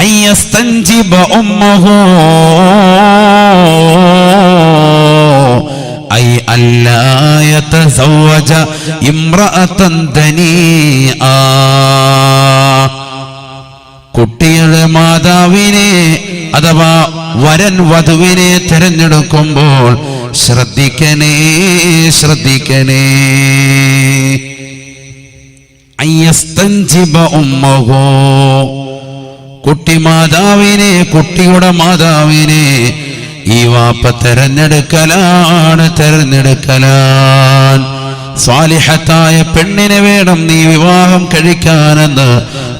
അയ്യസ്തൻജിബ ഉമ്മഹു I അല്ലാ യതസവ്വജ ഇംറഅതൻ ദനീആ. കുട്ടിയുടെ മാതാവിനെ അഥവാ വരൻ വധുവിനെ തിരഞ്ഞെടുക്കുമ്പോൾ ശ്രദ്ധിക്കണേ. അയ്യസ്തൻജിബ ഉമ്മഹു, കുട്ടി മാതാവിനെ, കുട്ടിയുടെ മാതാവിനെ ഈ വാപ്പ തെരഞ്ഞെടുക്കലാണ്. സ്വാലിഹത്തായ പെണ്ണിനെ വേണം നീ വിവാഹം കഴിക്കാനെന്ന്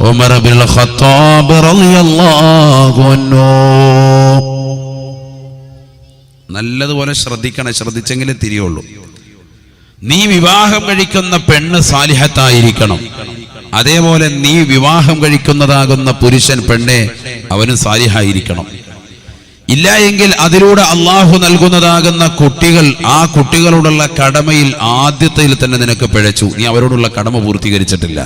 ഉമർ ഇബ്നുൽ ഖത്താബ് റളിയല്ലാഹു അൻഹു. നല്ലതുപോലെ ശ്രദ്ധിച്ചെങ്കിലേ തിരിയുള്ളൂ. നീ വിവാഹം കഴിക്കുന്ന പെണ്ണ് സാലിഹത്തായിരിക്കണം. അതേപോലെ നീ വിവാഹം കഴിക്കുന്നതാകുന്ന പുരുഷൻ പെണ്ണെ അവനും സാലിഹായിരിക്കണം. ഇല്ല എങ്കിൽ അതിലൂടെ അള്ളാഹു നൽകുന്നതാകുന്ന കുട്ടികൾ, ആ കുട്ടികളോടുള്ള കടമയിൽ ആദ്യത്തിൽ തന്നെ നിനക്ക് പിഴച്ചു. നീ അവരോടുള്ള കടമ പൂർത്തീകരിച്ചിട്ടില്ല.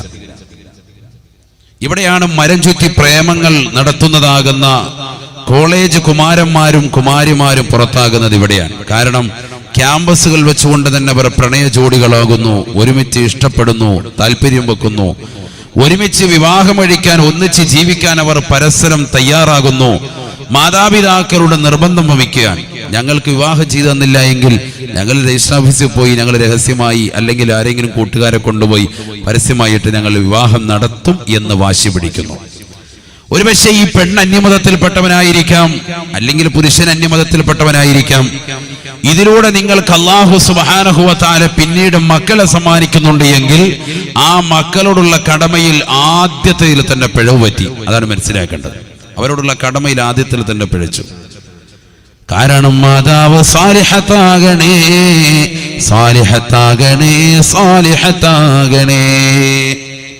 ഇവിടെയാണ് മരം ചുറ്റി പ്രേമങ്ങൾ നടത്തുന്നതാകുന്ന കോളേജ് കുമാരന്മാരും കുമാരിമാരും പുറത്താകുന്നത് ഇവിടെയാണ്. കാരണം ക്യാമ്പസുകൾ വെച്ചുകൊണ്ട് തന്നെ അവർ പ്രണയ ജോഡികളാകുന്നു, ഒരുമിച്ച് ഇഷ്ടപ്പെടുന്നു, താല്പര്യം വെക്കുന്നു, ഒരുമിച്ച് വിവാഹം കഴിക്കാൻ, ഒന്നിച്ച് ജീവിക്കാൻ അവർ പരസ്പരം തയ്യാറാകുന്നു. മാതാപിതാക്കളുടെ നിർബന്ധം വമിക്കുകയാണ്. ഞങ്ങൾക്ക് വിവാഹം ചെയ്തു തന്നില്ല എങ്കിൽ ഞങ്ങൾ രജിസ്റ്റർ ഓഫീസിൽ പോയി ഞങ്ങൾ രഹസ്യമായി അല്ലെങ്കിൽ ആരെങ്കിലും കൂട്ടുകാരെ കൊണ്ടുപോയി പരസ്യമായിട്ട് ഞങ്ങൾ വിവാഹം നടത്തും എന്ന് വാശി പിടിക്കുന്നു. ഒരുപക്ഷെ ഈ പെണ്ണ് അന്യമതത്തിൽപ്പെട്ടവനായിരിക്കാം, അല്ലെങ്കിൽ പുരുഷൻ അന്യമതത്തിൽപ്പെട്ടവനായിരിക്കാം. ഇതിലൂടെ നിങ്ങൾക്ക് അല്ലാഹു സുബ്ഹാനഹു വ തആല പിന്നീട് മക്കളെ സമ്മാനിക്കുന്നുണ്ട് എങ്കിൽ ആ മക്കളോടുള്ള കടമയിൽ ആദ്യത്തിൽ തന്നെ പിഴവ് പറ്റി. അതാണ് മനസ്സിലാക്കേണ്ടത്. അവരോടുള്ള കടമയിൽ ആദ്യത്തിൽ തന്നെ പിഴച്ചു. കാരണം മാതാവ് സാലിഹത്താകണേ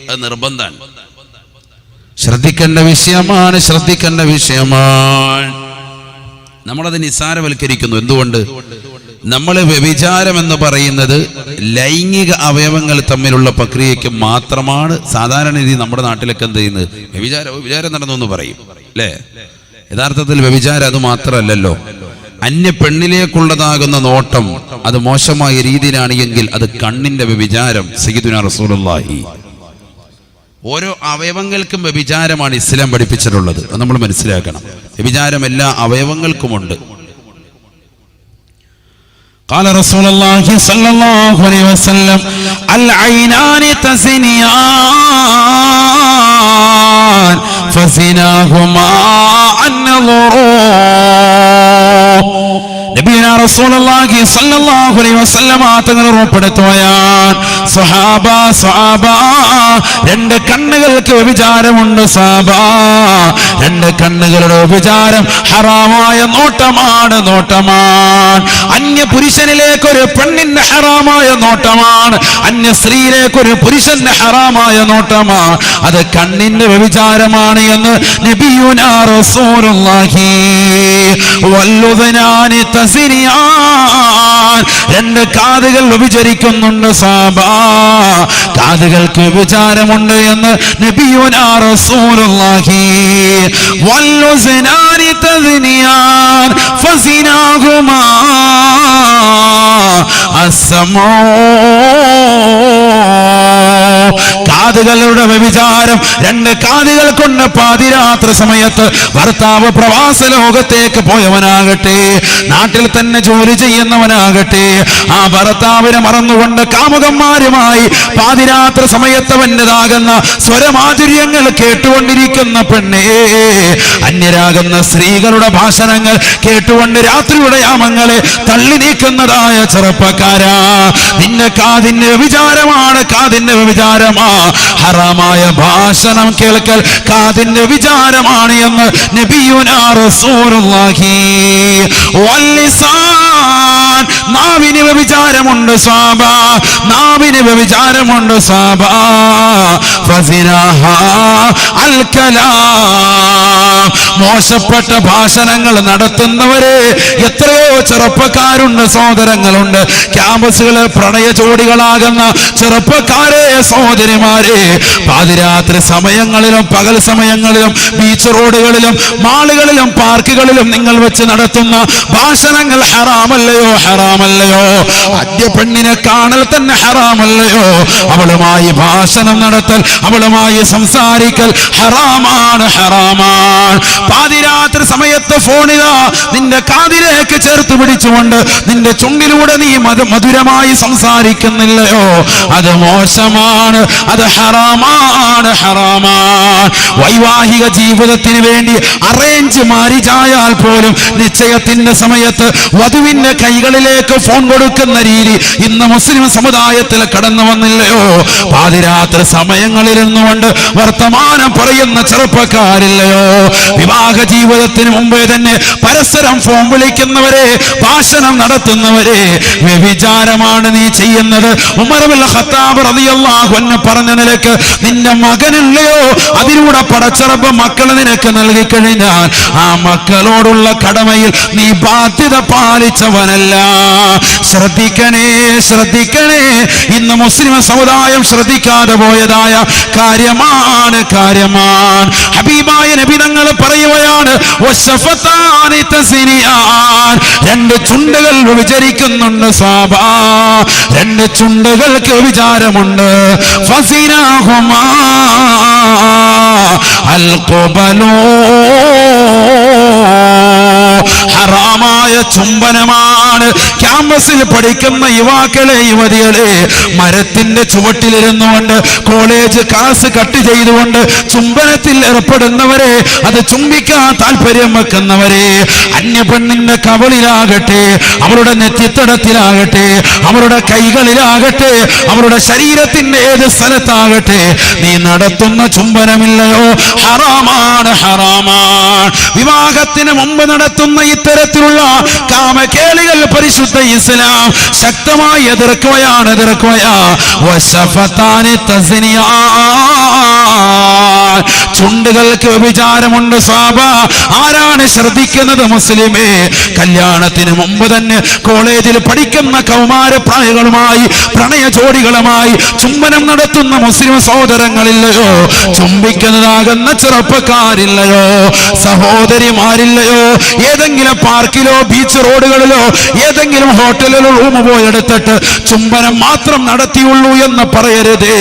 അത് നിർബന്ധമാണ്. ശ്രദ്ധിക്കേണ്ട വിഷയമാണ്. നമ്മളത് നിസ്സാരവൽക്കരിക്കുന്നു. എന്തുകൊണ്ട്? നമ്മൾ വ്യഭിചാരം എന്ന് പറയുന്നത് ലൈംഗിക അവയവങ്ങൾ തമ്മിലുള്ള പ്രക്രിയയ്ക്ക് മാത്രമാണ്. സാധാരണ രീതി നമ്മുടെ നാട്ടിലൊക്കെ എന്ത് ചെയ്യുന്നത്? വ്യഭിചാരം നടന്നു എന്ന് പറയും, അല്ലേ? യഥാർത്ഥത്തിൽ വ്യഭിചാരം അത് മാത്രമല്ലല്ലോ. അന്യ പെണ്ണിലേക്കുള്ളതാകുന്ന നോട്ടം അത് മോശമായ രീതിയിലാണ് എങ്കിൽ അത് കണ്ണിന്റെ വ്യഭിചാരം. സയ്യിദുനാ റസൂലുള്ളാഹി ഓരോ അവയവങ്ങൾക്കും വ്യഭിചാരമാണ് ഇസ്ലാം പഠിപ്പിച്ചിട്ടുള്ളത്. അത് നമ്മൾ മനസ്സിലാക്കണം. വ്യഭിചാരം എല്ലാ അവയവങ്ങൾക്കുമുണ്ട്. قال رسول الله صلى الله عليه وسلم العينان تزنيان فزناهما النظر. നബിയുനാ റസൂലുള്ളാഹി സ്വല്ലല്ലാഹു അലൈഹി വസല്ലം തങ്ങൾ ഉറപ്പെടുത്തുകയാണ്, സ്വഹാബ രണ്ട് കണ്ണുകൾക്ക് വ്യഭിചാരമുണ്ട്. രണ്ട് കണ്ണുകളുടെ വ്യഭിചാരം ഹറാമായ നോട്ടമാണ്. അന്യ പുരുഷനിലേക്ക് ഒരു പെണ്ണിന്റെ ഹറാമായ നോട്ടമാണ്. അന്യ സ്ത്രീയിലേക്ക് ഒരു പുരുഷന്റെ ഹറാമായ നോട്ടമാണ്. അത് കണ്ണിന്റെ വ്യഭിചാരമാണ് എന്ന് നബിയുനാ റസൂലുള്ളാഹി. വല്ലുദനാനി തസ്നിയാൻ, രണ്ട് കാതുകൾ വ്യഭിചരിക്കുന്നുണ്ട്. കാതുകൾക്ക് വ്യഭിചാരമുണ്ട് എന്ന് നബിയുനാ റസൂലുള്ളാഹി. വല്ലുദനാനി തസ്നിയാൻ ഫസിനാഹുമാ അസ്സമൂ. കാതുകളുടെ വ്യഭിചാരം, രണ്ട് കാതുകൾ കൊണ്ട് പാതിരാത്രി സമയത്ത് ഭർത്താവ് പ്രവാസ ലോകത്തേക്ക് പോയവനാകട്ടെ, നാട്ടിൽ തന്നെ ജോലി ചെയ്യുന്നവനാകട്ടെ, ആ ഭർത്താവിനെ മറന്നുകൊണ്ട് കാമുകന്മാരുമായി പാതിരാത്രി സമയത്ത് അവൻ്റെതാകുന്ന സ്വരമാധുര്യങ്ങൾ കേട്ടുകൊണ്ടിരിക്കുന്ന പെണ്ണേ, അന്യരാകുന്ന സ്ത്രീകളുടെ ഭാഷണങ്ങൾ കേട്ടുകൊണ്ട് രാത്രിയുടെ യാമങ്ങളെ തള്ളി നീക്കുന്നതായ ചെറുപ്പക്കാരാ, നിന്റെ കാതിന്റെ വ്യഭിചാരമാണ്. കാതിന്റെ വ്യഭിചാരമാ. ഹറാമായ ഭാഷണം കേൾക്കൽ കാതിന്റെ വ്യഭിചാരമാണ് എന്ന് നബിയുനാ റസൂലുള്ളാഹി. വല്ലിസാൻ, നാവിന് വ്യഭിചാരമുണ്ട്. നാവിന് വ്യഭിചാരമുണ്ട്. ഫസിനാഹാ അൽ കലാം, മോശപ്പെട്ട ഭാഷണങ്ങൾ നടത്തുന്നവരെ എത്രയോ ചെറുപ്പക്കാരുണ്ട്, സഹോദരങ്ങളുണ്ട്. ക്യാമ്പസുകളിൽ പ്രണയ ജോഡികളാകുന്ന ചെറുപ്പക്കാരെ, സഹോദരിമാരെ, പാതിരാത്രി സമയങ്ങളിലും പകൽ സമയങ്ങളിലും ബീച്ച് റോഡുകളിലും മാളുകളിലും പാർക്കുകളിലും നിങ്ങൾ വെച്ച് നടത്തുന്ന ഭാഷണങ്ങൾ ഹറാമല്ലയോ? ഹറാമല്ലയോ? അന്യ പെണ്ണിനെ കാണൽ തന്നെ ഹറാമല്ലയോ? അവളുമായി ഭാഷണം നടത്തൽ, അവളുമായി സംസാരിക്കൽ ഹറാമാണ്, ഹറാമാണ്. പാതിരാത്രി സമയത്ത് ഫോണിതാ നിന്റെ കാതിലേക്ക് ചേർത്ത് പിടിച്ചുകൊണ്ട് നിന്റെ ചുണ്ടിലൂടെ നീ മധുരമായി സംസാരിക്കുന്നില്ലയോ? അത് മോശമാണ്, അത് ഹറാമാണ്, ഹറാമാണ്. വൈവാഹിക ജീവിതത്തിന് വേണ്ടി അറേഞ്ച് മാരിജായാൽ പോലും നിശ്ചയത്തിന്റെ സമയത്ത് വധുവിന്റെ കൈകളിലേക്ക് ഫോൺ കൊടുക്കുന്ന രീതി ഇന്ന് മുസ്ലിം സമുദായത്തിൽ കടന്നു വന്നില്ലയോ? പാതിരാത്രി സമയങ്ങളിൽ നിന്നുകൊണ്ട് വർത്തമാനം പറയുന്ന ചെറുപ്പക്കാരില്ലയോ? വിവാഹ ജീവിതത്തിന് മുമ്പേ തന്നെ പരസ്പരം ഫോൺ വിളിക്കുന്നവരെ, ഭാഷണം നടത്തുന്നവരെ, വ്യഭിചാരമാണ് നീ ചെയ്യുന്നത്. ഉമർ ഇബ്നുൽ ഖത്താബ് റളിയല്ലാഹു അൻഹു പറഞ്ഞ നിലക്ക് നിന്റെ മകനില്ലയോ, അതിലൂടെ പടച്ചറബ് മക്കളെ നിനക്ക് നൽകി കഴിഞ്ഞാൽ ആ മക്കളോടുള്ള കടമയിൽ നീ ബാധ്യത പാലിച്ചവനല്ല. ശ്രദ്ധിക്കണേ, ശ്രദ്ധിക്കണേ. ഇന്ന് മുസ്ലിം സമുദായം ശ്രദ്ധിക്കാതെ പോയതായ കാര്യമാണ്, കാര്യമാണ്. ഹബീബായ നബി തങ്ങൾ പറയുകയാണ്, വശഫതാനി തസ്നിയാൻ, രണ്ട് ചുണ്ടുകൾ വിചരിക്കുന്നുണ്ട് സാബാ, രണ്ട് ചുണ്ടുകൾക്ക് വിചാരമുണ്ട്. ഫസിനാഹുമാ അൽ ഖബലൂ, ഹറാമായ ചുംബനമാണ്. ക്യാമ്പസിൽ പഠിക്കുന്ന യുവാക്കളെ, യുവതികളെ, മരത്തിന്റെ ചുവട്ടിലിരുന്നുകൊണ്ട് കോളേജ് ക്ലാസ് കട്ട് ചെയ്തുകൊണ്ട് ചുംബനത്തിൽ ഏർപ്പെടുന്നവരെ, അത് ചുംബിക്കാൻ താല്പര്യം വെക്കുന്നവരെ, അന്യ പെണ്ണിന്റെ കവളിലാകട്ടെ, അവരുടെ നെറ്റിത്തടത്തിലാകട്ടെ, അവരുടെ കൈകളിലാകട്ടെ, അവരുടെ ശരീരത്തിന്റെ ഏത് സ്ഥലത്താകട്ടെ, നീ നടത്തുന്ന ചുംബനമില്ലയോ? ഹറാമാണ്, ഹറാമാണ്. വിവാഹത്തിന് മുമ്പ് നടത്തുന്ന ഇത്തരത്തിലുള്ള കാമകേളികൾ പരിശുദ്ധ ഇസ്ലാം ശക്തമായി എതിർക്കുകയാണ്, എതിർക്കുകയാ. വശഫതാനി തസ്നിയാൻ, ചുണ്ടുകൾക്ക് വിചാരമുണ്ട് സാബ. ആരാണ് ശ്രദ്ധിക്കുന്നത്? മുസ്ലിമേ, കല്യാണത്തിന് മുമ്പ് തന്നെ കോളേജിൽ പഠിക്കുന്ന കൗമാരപ്രായങ്ങളുമായി, പ്രണയ ജോഡികളുമായി ചുംബനം നടത്തുന്ന മുസ്ലിം സഹോദരങ്ങളില്ലയോ? ചുംബിക്കുന്നതാകുന്ന ചെറുപ്പക്കാരില്ലയോ? സഹോദരിമാരില്ലയോ? ഏതെങ്കിലും പാർക്കിലോ ബീച്ച് റോഡുകളിലോ ഏതെങ്കിലും ഹോട്ടലിലോ റൂം പോയി എടുത്തിട്ട് ചുംബനം മാത്രം നടത്തിയുള്ളൂ എന്ന് പറയരുതേ.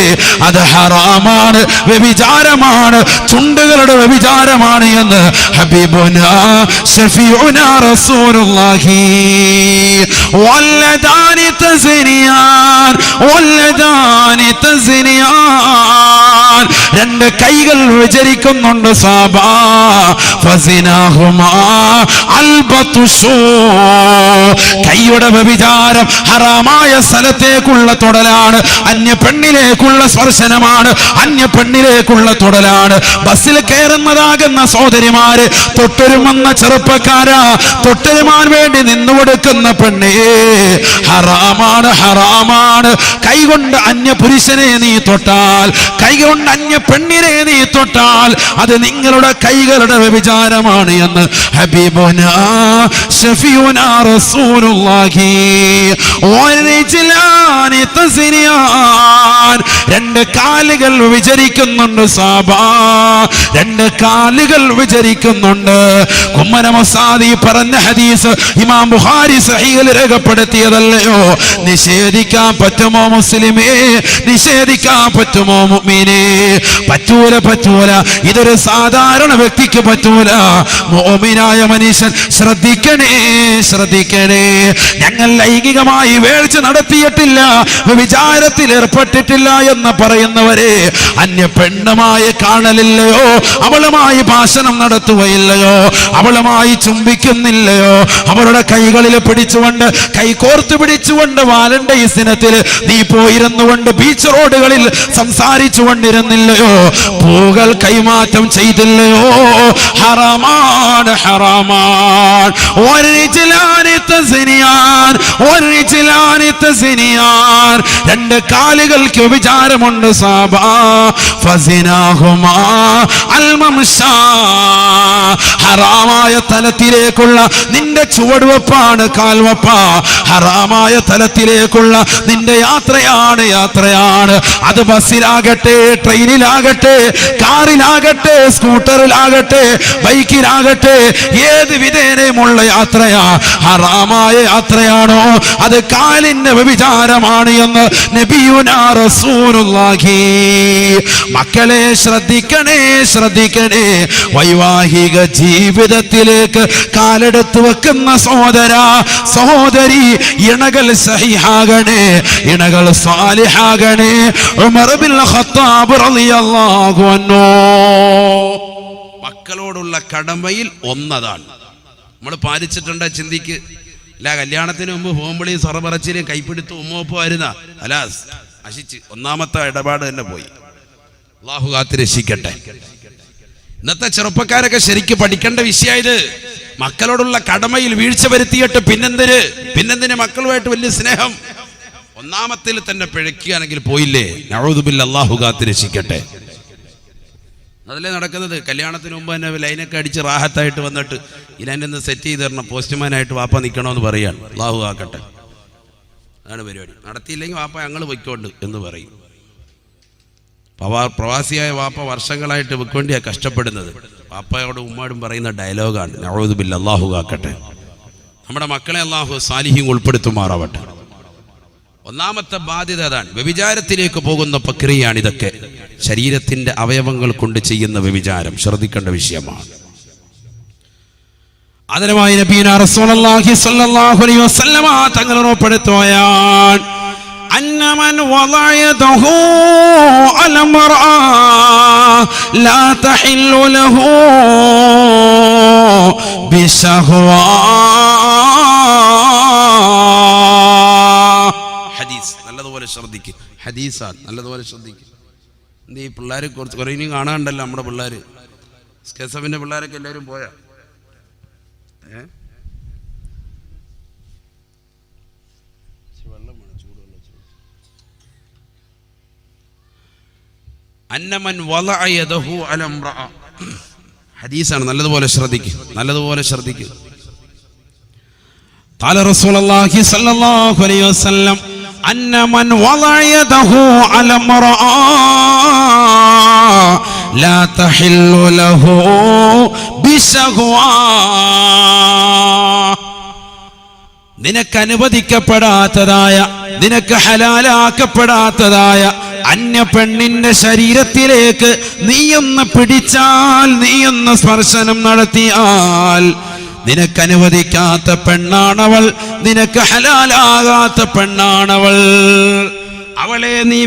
അത് ഹറാമാണ്, വ്യഭിചാരമാണ്, ചുണ്ടുകളുടെ വ്യഭിചാരമാണ് എന്ന് ഹബീബുനാ ശഫീഉനാ റസൂലുള്ളാഹി. വല്ലദാനി തസ്നിയാൻ, വല്ലദാനി തസ്നിയാൻ, രണ്ട് കൈകൾ വിചരിക്കുന്നുണ്ട് സാബാ. ഫസിനാഹുമാ അൽബതുഷൂ, കൈയുടെ വ്യഭിചാരം ഹറാമായ സ്ഥലത്തേക്കുള്ള തൊടലാണ്, അന്യ പെണ്ണിലേക്കുള്ള സ്പർശനമാണ്, അന്യ പെണ്ണിലേക്കുള്ള തൊടലാണ്. ബസ്സിൽ കയറുന്നതാകുന്ന സഹോദരിമാര്, തൊട്ടൊരുമെന്ന ചെറുപ്പക്കാരാ, തൊട്ടൊരുമാൻ വേണ്ടി നിന്നുകൊടുക്കുന്ന പെണ്ണേ, ഹറാമാണ്, ഹറാമാണ്. കൈകൊണ്ട് അന്യ പുരുഷനെ നീ തൊട്ടാൽ, കൈകൊണ്ട് അന്യ പെണ്ണിനെ നീ തൊട്ടാൽ അത് നിങ്ങളുടെ കൈകളുടെ വ്യഭിചാരമാണ് എന്ന് ഹബീബുനാ ശഫീഉനാ റസൂലുള്ളാഹി. വരിജ്ലാനി തസ്നിയാൻ, രണ്ട് കാലുകൾ വിചരിക്കുന്നുണ്ട് സാബാ, രണ്ട് കാലുകൾ വിചരിക്കുന്നുണ്ട്. കുമ്മനമസാദി പറഞ്ഞ ഹദീസ് ഇമാം ബുഖാരി സഹീഹിൽ രേഖപ്പെടുത്തിയതല്ലയോ? നിഷേധിക്കാൻ പറ്റുമോ മുസ്ലിമേ? നിഷേധിക്കാൻ പറ്റുമോ മുഅ്മിനേ? പറ്റൂല, പറ്റൂല. ഇതൊരു സാധാരണ വ്യക്തിക്ക് പറ്റൂല. മുഅ്മിനായ മനുഷ്യൻ ശ്രദ്ധിക്കണേ, ശ്രദ്ധിക്കണേ. ഞങ്ങൾ ലൈംഗികമായി വേഴ്ച നടത്തിയിട്ടില്ല, വിചാരത്തിൽ ഏർപ്പെട്ടിട്ടില്ല എന്ന് പറയുന്നവരെ, അന്യ പെണ്ണുമായി കാണലില്ലയോ? അവളുമായി ഭാഷണം നടത്തുകയില്ലയോ? അവളുമായി ചുംബിക്കുന്നില്ലയോ? അവളുടെ കൈകളിൽ പിടിച്ചുകൊണ്ട്, കൈകോർത്ത് പിടിച്ചുകൊണ്ട് വാലന്റൈൻസ് ദിനത്തിൽ നീ പോയിരുന്നുകൊണ്ട് ബീച്ച് റോഡുകളിൽ സംസാരിച്ചു കൊണ്ടിരുന്നില്ലയോ? പൂകൾ കൈമാറ്റം ചെയ്തില്ലയോ? ഹറാമാണ്, ഹറാമാണ്. വരിജ്ലാനി തസ്നിയാൻ, വരിജ്ലാനി തസ്നിയാൻ, രണ്ട് കാലുകൾക്ക് വിചാരമുണ്ട് സാബാ. ഫസിനാഹുമാ അൽ മംശാ, ഹറാമായ തലത്തിലേക്കുള്ള നിന്റെ ചുവടുവെപ്പാണ് കാൽവെപ്പ. ഹറാമായ തലത്തിലേക്കുള്ള നിന്റെ യാത്രയാണ്. അത് ബസ്സിലാകട്ടെ, ട്രെയിനിലാകട്ടെ, കാറിലാകട്ടെ, സ്കൂട്ടറിലാകട്ടെ, ബൈക്കിലാകട്ടെ, ഏത് വിധേനയുമുള്ള യാത്രയാ. ഹറാമായ യാത്രയാണോ അത് കാലിന്റെ വ്യഭിചാരമാണ് എന്ന് നബിയുനാ റസൂലുള്ളാഹി. മക്കളെ ശ്രദ്ധിക്കണേ, ശ്രദ്ധിക്കണേ. വൈവാഹിക ജീവിതത്തിലേക്ക് കാലെടുത്ത് വെക്കുന്ന സഹോദര സഹോദരി, ഇണകൾ സഹിഹാകണേ, ഇണകൾ സാലിഹാകണേ. ഉമർ ബിൻ ഖത്താബ് റളിയല്ലാഹു അൻഹു മക്കളോടുള്ള കടമയിൽ ഒന്നതാണ്. നമ്മൾ പാലിച്ചിട്ടുണ്ട്. ചിന്തിക്ക്. ഇല്ല, കല്യാണത്തിന് മുമ്പ് പോകുമ്പോഴേയും സൊറപറച്ചിലും കൈപ്പിടുത്ത് ഉമ്മൊപ്പമായിരുന്ന അലാസ് നശിച്ച് ഒന്നാമത്തെ ഇടപാട് തന്നെ പോയി. അല്ലാഹു കാത്ത് രക്ഷിക്കട്ടെ. ഇന്നത്തെ ചെറുപ്പക്കാരൊക്കെ ശരിക്കും പഠിക്കേണ്ട വിഷയം ഇത്. മക്കളോടുള്ള കടമയിൽ വീഴ്ച വരുത്തിയിട്ട് പിന്നെന്തിന് മക്കളുമായിട്ട് വലിയ സ്നേഹം. ഒന്നാമത്തിൽ തന്നെ പിഴയ്ക്കുകയാണെങ്കിൽ പോയില്ലേ. നഊദു ബില്ലാഹ്, അല്ലാഹു കാത്ത് രക്ഷിക്കട്ടെ. അതിലേ നടക്കുന്നത്. കല്യാണത്തിന് മുമ്പ് തന്നെ ലൈനൊക്കെ അടിച്ച് റാഹത്തായിട്ട് വന്നിട്ട് ഇതിനെ സെറ്റ് ചെയ്ത് തരണം, പോസ്റ്റ്മാനായിട്ട് വാപ്പ നിൽക്കണമെന്ന് പറയാണ്. അല്ലാഹു ആക്കട്ടെ. അതാണ് പരിപാടി. നടത്തിയില്ലെങ്കിൽ വാപ്പ ഞങ്ങൾ പൊയ്ക്കോണ്ട് എന്ന് പറയും. പ്രവാസിയായ വാപ്പ വർഷങ്ങളായിട്ട് വെക്കൊണ്ടിയാണ് കഷ്ടപ്പെടുന്നത്. വാപ്പയോടും ഉമ്മാടും പറയുന്ന ഡയലോഗാണ്. നഊദു ബില്ലാഹ്, അല്ലാഹു ആക്കട്ടെ. നമ്മുടെ മക്കളെ അല്ലാഹു സാലിഹീൻ ഉൾപ്പെടുത്തുമാറാവട്ടെ. ഒന്നാമത്തെ ബാധ്യത അതാണ്. വ്യഭിചാരത്തിലേക്ക് പോകുന്ന പ്രക്രിയയാണ് ഇതൊക്കെ. ശരീരത്തിന്റെ അവയവങ്ങൾ കൊണ്ട് ചെയ്യുന്ന വ്യഭിചാരം ശ്രദ്ധിക്കേണ്ട വിഷയമാണ്. ആദരവായ നബിയുനാ റസൂലുള്ളാഹി സ്വല്ലല്ലാഹു അലൈഹി വസല്ലമ തങ്ങൾ ഉറപ്പെടുത്തുകയാണ്, അന്നമൻ വളഅ യദഹു അല മർഅ ലാ തഹില്ലു ലഹു ബിശഹ്വാ. ഹദീസ് നല്ലതുപോലെ ശ്രദ്ധിക്കുക. ഹദീസാണ്, നല്ലതുപോലെ ശ്രദ്ധിക്കുക. എന്ത് ഈ പിള്ളേർ കുറേ ഇനിയും കാണാണ്ടല്ലോ. നമ്മുടെ പിള്ളേർ സ്കെസഫിൻ്റെ പിള്ളേരൊക്കെ എല്ലാവരും പോയാ? അന്നമൻ വളഅ യദഹു അല ഇംറഅ. ഹദീസാണ്, നല്ലതുപോലെ ശ്രദ്ധിക്കുക, നല്ലതുപോലെ ശ്രദ്ധിക്കുക. ഖാല റസൂലുള്ളാഹി സ്വല്ലല്ലാഹു അലൈഹി വസല്ലം, അന്നമൻ വളഅ യദഹു അല ഇംറഅ ലാ തഹില്ലു ലഹു ബിശഹ്വാ. നിനക്ക് അനുവദിക്കപ്പെടാത്തതായ, നിനക്ക് ഹലാലാക്കപ്പെടാത്തതായ അന്യ പെണ്ണിന്റെ ശരീരത്തിലേക്ക് നീയൊന്ന് പിടിച്ചാൽ, നീയൊന്ന് സ്പർശനം നടത്തിയാൽ, നിനക്കനുവദിക്കാത്ത പെണ്ണാണവൾ, നിനക്ക് ഹലാലാകാത്ത പെണ്ണാണവൾ. അവളെ നീ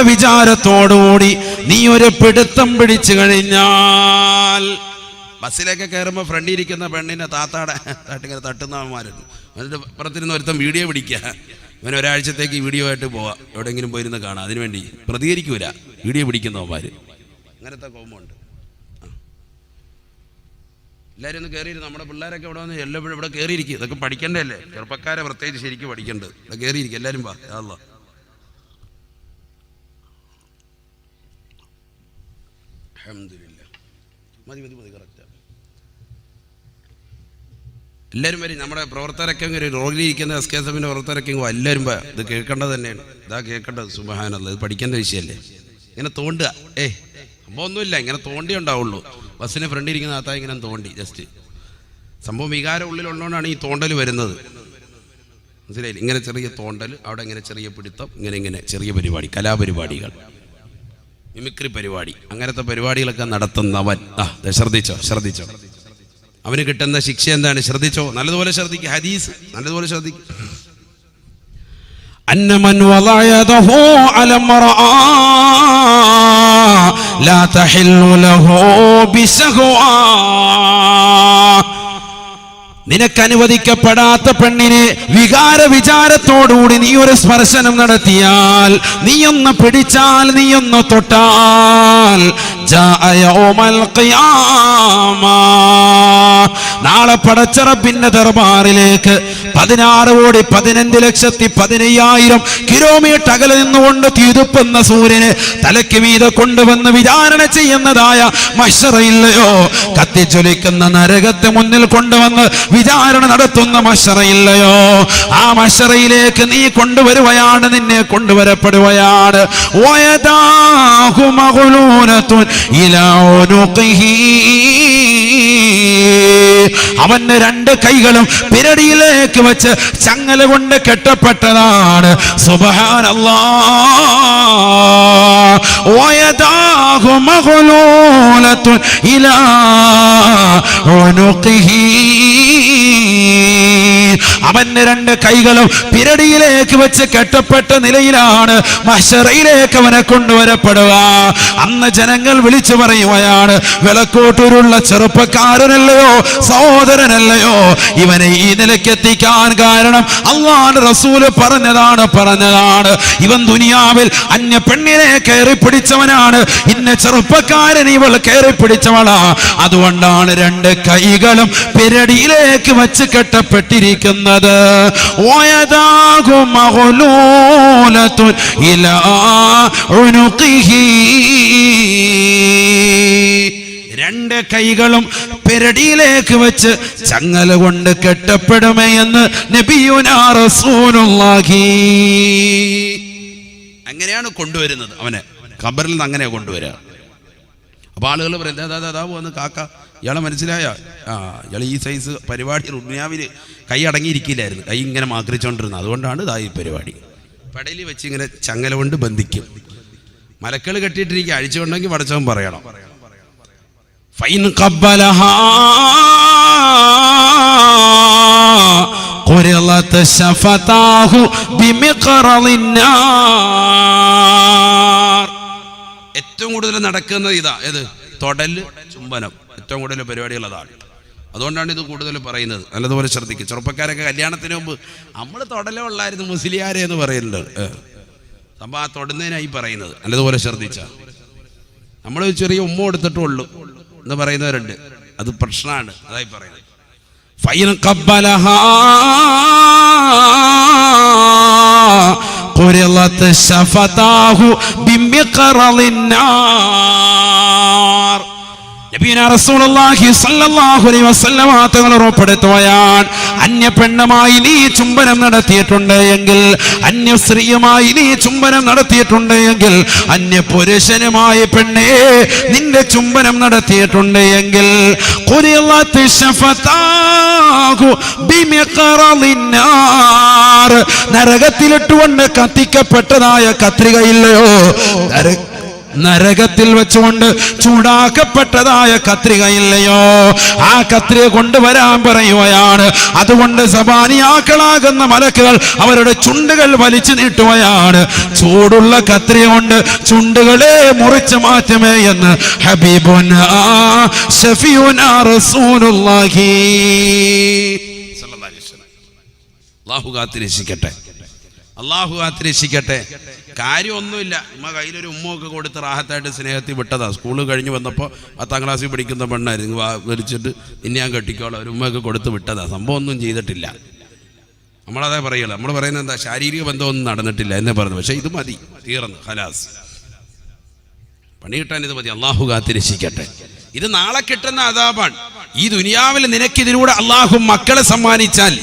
വിചാരത്തോടുകൂടി നീ ഒരു പിടുത്തം പിടിച്ചു കഴിഞ്ഞാൽ, ബസ്സിലേക്ക് കയറുമ്പോൾ ഫ്രണ്ടിൽ ഇരിക്കുന്ന പെണ്ണിനെ താട്ടിങ്ങനെ തട്ടുന്നവന്മാരുണ്ട്. എന്നിട്ട് പുറത്തിരുന്ന് ഒരുത്തം വീഡിയോ പിടിക്കുക. ഇവൻ ഒരാഴ്ചത്തേക്ക് വീഡിയോ ആയിട്ട് പോവാം, എവിടെയെങ്കിലും പോയിരുന്ന് കാണാം. അതിനുവേണ്ടി പ്രതികരിക്കൂല വീഡിയോ പിടിക്കുന്നവന്മാർ. അങ്ങനത്തെ കോമുണ്ട്. എല്ലാവരും ഒന്ന് കയറിയിരുന്നു. നമ്മുടെ പിള്ളേരൊക്കെ ഇവിടെ വന്ന് എല്ലാവരും ഇവിടെ കയറിയിരിക്കും. ഇതൊക്കെ പഠിക്കേണ്ടതല്ലേ? ചെറുപ്പക്കാരെ പ്രത്യേകിച്ച് ശരിക്കും പഠിക്കേണ്ടത്. ഇവിടെ കയറിയിരിക്കും എല്ലാവരും. വാ അല്ലാ. അൽഹംദുലില്ലാ. മതി കറക്റ്റാ. എല്ലാവരും വരും. നമ്മുടെ പ്രവർത്തകരൊക്കെ റോഡിലിരിക്കുന്ന SKSFിൻ്റെ പ്രവർത്തകരൊക്കെ എല്ലാവരും ഇത് കേൾക്കേണ്ടത് തന്നെയാണ്. ഇതാ കേൾക്കേണ്ടത്. സുബ്ഹാനല്ലാഹ്, ഇത് പഠിക്കേണ്ട വിഷയമല്ലേ? ഇങ്ങനെ തോണ്ടുക. സംഭവം ഒന്നുമില്ല, ഇങ്ങനെ തോണ്ടി ഉണ്ടാവുള്ളൂ. ബസ്സിന് ഫ്രണ്ടിൽ ഇരിക്കുന്ന ആത്താ ഇങ്ങനെ തോണ്ടി ജസ്റ്റ്. സംഭവം വികാരം ഉള്ളിലുള്ളതുകൊണ്ടാണ് ഈ തോണ്ടൽ വരുന്നത്. മനസ്സിലായില്ല? ഇങ്ങനെ ചെറിയ തോണ്ടൽ, അവിടെ ഇങ്ങനെ ചെറിയ പിടുത്തം, ഇങ്ങനെ ചെറിയ പരിപാടി, കലാപരിപാടികൾ, മിമിക്രി പരിപാടി, അങ്ങനത്തെ പരിപാടികളൊക്കെ നടത്തുന്നവൻ ശ്രദ്ധിച്ചോ. അവന് കിട്ടുന്ന ശിക്ഷ എന്താണ്? ശ്രദ്ധിച്ചോ, നല്ലതുപോലെ ശ്രദ്ധിക്കുക. ഹദീസ് നല്ലതുപോലെ ശ്രദ്ധിക്കുക. അന്നമൻ വളഅ യദഹു അല ഇംറഅ ലാ തഹില്ലു ലഹു ബിശഹ്വാ. നിനക്കനുവദിക്കപ്പെടാത്ത പെണ്ണിനെ വിചാരത്തോടുകൂടി നീ ഒരു സ്പർശനം നടത്തിയാൽ, നീയൊന്ന് പിടിച്ചാൽ, നീയൊന്ന് തൊട്ടാൽ, നാളെ നാളെ പടച്ചറപ്പിന്റെ ദർബാറിലേക്ക് 16,15,15,000 കിലോമീറ്റർ അകലെ നിന്നുകൊണ്ട് തീതുപ്പുന്ന സൂര്യനെ തലയ്ക്ക് മീതെ കൊണ്ടുവന്ന് വിചാരണ ചെയ്യുന്നതായ മഹ്ശറയില്ലയോ? കത്തിച്ചൊലിക്കുന്ന നരകത്തെ മുന്നിൽ കൊണ്ടുവന്ന് വിചാരണ നടത്തുന്ന മഹ്ശറയില്ലയോ? ആ മഹ്ശറയിലേക്ക് നീ കൊണ്ടുവരുകയാണ്, നിന്നെ കൊണ്ടുവരപ്പെടുകയാണ്. അവന്റെ 2 കൈകളും പിരടിയിലേക്ക് വെച്ച് ചങ്ങല കൊണ്ട് കെട്ടപ്പെട്ടതാണ്. സുബ്ഹാനല്ലാഹ്. വയദാഹു മഗ്ലൂലത്തുൻ ഇലാ ഉനുഖിഹി. അവന്റെ 2 കൈകളും പിരടിയിലേക്ക് വെച്ച് കെട്ടപ്പെട്ട നിലയിലാണ് മഹ്ശറയിലേക്ക് അവനെ കൊണ്ടുവരപ്പെടുക. അന്ന് ജനങ്ങൾ വിളിച്ചു പറയുകയാണ്, വിളക്കോട്ടൂരുള്ള ചെറുപ്പക്കാരനല്ലയോ, സഹോദരനല്ലയോ? ഇവനെ ഈ നിലയ്ക്ക് എത്തിക്കാൻ കാരണം അല്ലാഹുവിന്റെ റസൂല് പറഞ്ഞതാണ്. ഇവൻ ദുനിയാവിൽ അന്യ പെണ്ണിനെ കയറി പിടിച്ചവനാണ്, ഇന്ന ചെറുപ്പക്കാരൻ ഇവൾ കയറി പിടിച്ചവളാ. അതുകൊണ്ടാണ് 2 കൈകളും പിരടിയിലേക്ക് വെച്ച് കെട്ടപ്പെട്ടിരിക്കുന്നത്. ഇലാ ഉനുഖിഹി. 2 കൈകളും പെരടിയിലേക്ക് വെച്ച് ചങ്ങല കൊണ്ട് കെട്ടപ്പെടുമേ എന്ന് നബിയുനാ റസൂലുള്ളാഹി. അങ്ങനെയാണ് കൊണ്ടുവരുന്നത്. അവനെ ഖബറിൽ നിന്ന് അങ്ങനെ കൊണ്ടുവരിക. അപ്പൊ ആളുകൾ പറയും, അതാ വന്ന് കാക്ക, ഇയാളെ മനസ്സിലായ? ഇയാൾ ഈ സൈസ് പരിപാടി ദുനിയാവിൽ കൈ അടങ്ങിയിരിക്കില്ലായിരുന്നു, കൈ ഇങ്ങനെ മാക്രിച്ചോണ്ടിരുന്നത്. അതുകൊണ്ടാണ് ഇതാ ഈ പരിപാടി. പടയിൽ വെച്ച് ഇങ്ങനെ ചങ്ങല കൊണ്ട് ബന്ധിക്കും. മലക്കൾ കെട്ടിയിട്ടിരിക്കുക, അഴിച്ചുകൊണ്ടെങ്കിൽ പടച്ചവൻ പറയണം. ഫൈൻ ഖബ്ബലഹാ ഖുരിളത് ശഫതാഹു ബിമിഖറളിന്നാർ. ഏറ്റവും കൂടുതൽ നടക്കുന്നത് ഇതാ, ഏത്? തൊടല്, ചുംബനം. ഏറ്റവും കൂടുതൽ പരിപാടികൾ അതാണ്. അതുകൊണ്ടാണ് ഇത് കൂടുതൽ പറയുന്നത്. നല്ലതുപോലെ ശ്രദ്ധിക്കുക. ചെറുപ്പക്കാരൊക്കെ കല്യാണത്തിന് മുമ്പ് നമ്മൾ തൊടലേ ഉള്ളായിരുന്നു മുസ്ലിയാരെ എന്ന് പറയുന്നുണ്ട്. സംഭവം ആ തൊടുന്നതിനായി പറയുന്നത്. നല്ലതുപോലെ ശ്രദ്ധിച്ച നമ്മൾ ചെറിയ ഉമ്മ കൊടുത്തിട്ടുള്ളൂ എന്ന് പറയുന്നവരുണ്ട്, അത് പ്രശ്നമാണ്. അതായി പറയുന്നത്. ഫൈൻ ഖബ്ബലഹാ ഖുരിളത് ശഫതാഹു ബിമിഖറളിന്നാർ. നബിയുനാ റസൂലുള്ളാഹി സ്വല്ലല്ലാഹു അലൈഹി വസല്ലം തങ്ങൾ ഉറപ്പെടുത്തുകയാണ്, അന്യ പെണ്ണുമായി നീ ചുംബനം നടത്തിയിട്ടുണ്ട് എങ്കിൽ, അന്യ സ്ത്രീയുമായി നീ ചുംബനം നടത്തിയിട്ടുണ്ട് എങ്കിൽ, അന്യ പുരുഷനുമായി പെണ്ണേ നിന്റെ ചുംബനം നടത്തിയിട്ടുണ്ട് എങ്കിൽ, ഖുരിളത് ശഫതാഹു ബിമിഖറളിന്നാർ. നരകത്തിലിട്ടുകൊണ്ട് കത്തിക്കപ്പെട്ടതായ കത്രികയില്ലയോ, നരകത്തിൽ വെച്ചുകൊണ്ട് ചൂടാക്കപ്പെട്ടതായ കത്രികയില്ലയോ, ആ കത്രിക കൊണ്ടുവരാൻ പറയുകയാണ്. അതുകൊണ്ട് സബാനിയാക്കളാകുന്ന മലക്കുകൾ അവരുടെ ചുണ്ടുകൾ വലിച്ചു നീട്ടുകയാണ്. ചൂടുള്ള കത്രിക കൊണ്ട് ചുണ്ടുകളെ മുറിച്ചു മാറ്റുമേ എന്ന് ഹബീബുനാ ശഫീഉനാ റസൂലുള്ളാഹി സ്വല്ലല്ലാഹു അലൈഹി വസല്ലം. അല്ലാഹു കാത്തിരക്ഷിക്കട്ടെ, അല്ലാഹു കാത്തിരക്ഷിക്കട്ടെ. കാര്യമൊന്നുമില്ല, ഉമ്മ കയ്യിലൊരു ഉമ്മയൊക്കെ കൊടുത്ത് റാഹത്തായിട്ട് സ്നേഹത്തിൽ വിട്ടതാ. സ്കൂൾ കഴിഞ്ഞ് വന്നപ്പോൾ 10ാം ക്ലാസ്സിൽ പഠിക്കുന്ന പെണ്ണായിരുന്നു, വലിച്ചിട്ട് ഇനി ഞാൻ കെട്ടിക്കോളാം, ഒരു ഉമ്മയൊക്കെ കൊടുത്ത് വിട്ടതാ. സംഭവം ഒന്നും ചെയ്തിട്ടില്ല. നമ്മളതേ പറയുള്ളൂ. നമ്മൾ പറയുന്നത് എന്താ, ശാരീരിക ബന്ധമൊന്നും നടന്നിട്ടില്ല എന്നേ പറഞ്ഞു. പക്ഷെ ഇത് മതി, തീർന്ന് ഖലാസ്, പണി കിട്ടാൻ ഇത് മതി. അള്ളാഹു കാത്തിരക്ഷിക്കട്ടെ. ഇത് നാളെ കിട്ടുന്ന അദാബാണ്. ഈ ദുനിയാവിൽ നിനക്കിതിലൂടെ അള്ളാഹു മക്കളെ സമ്മാനിച്ചാൽ,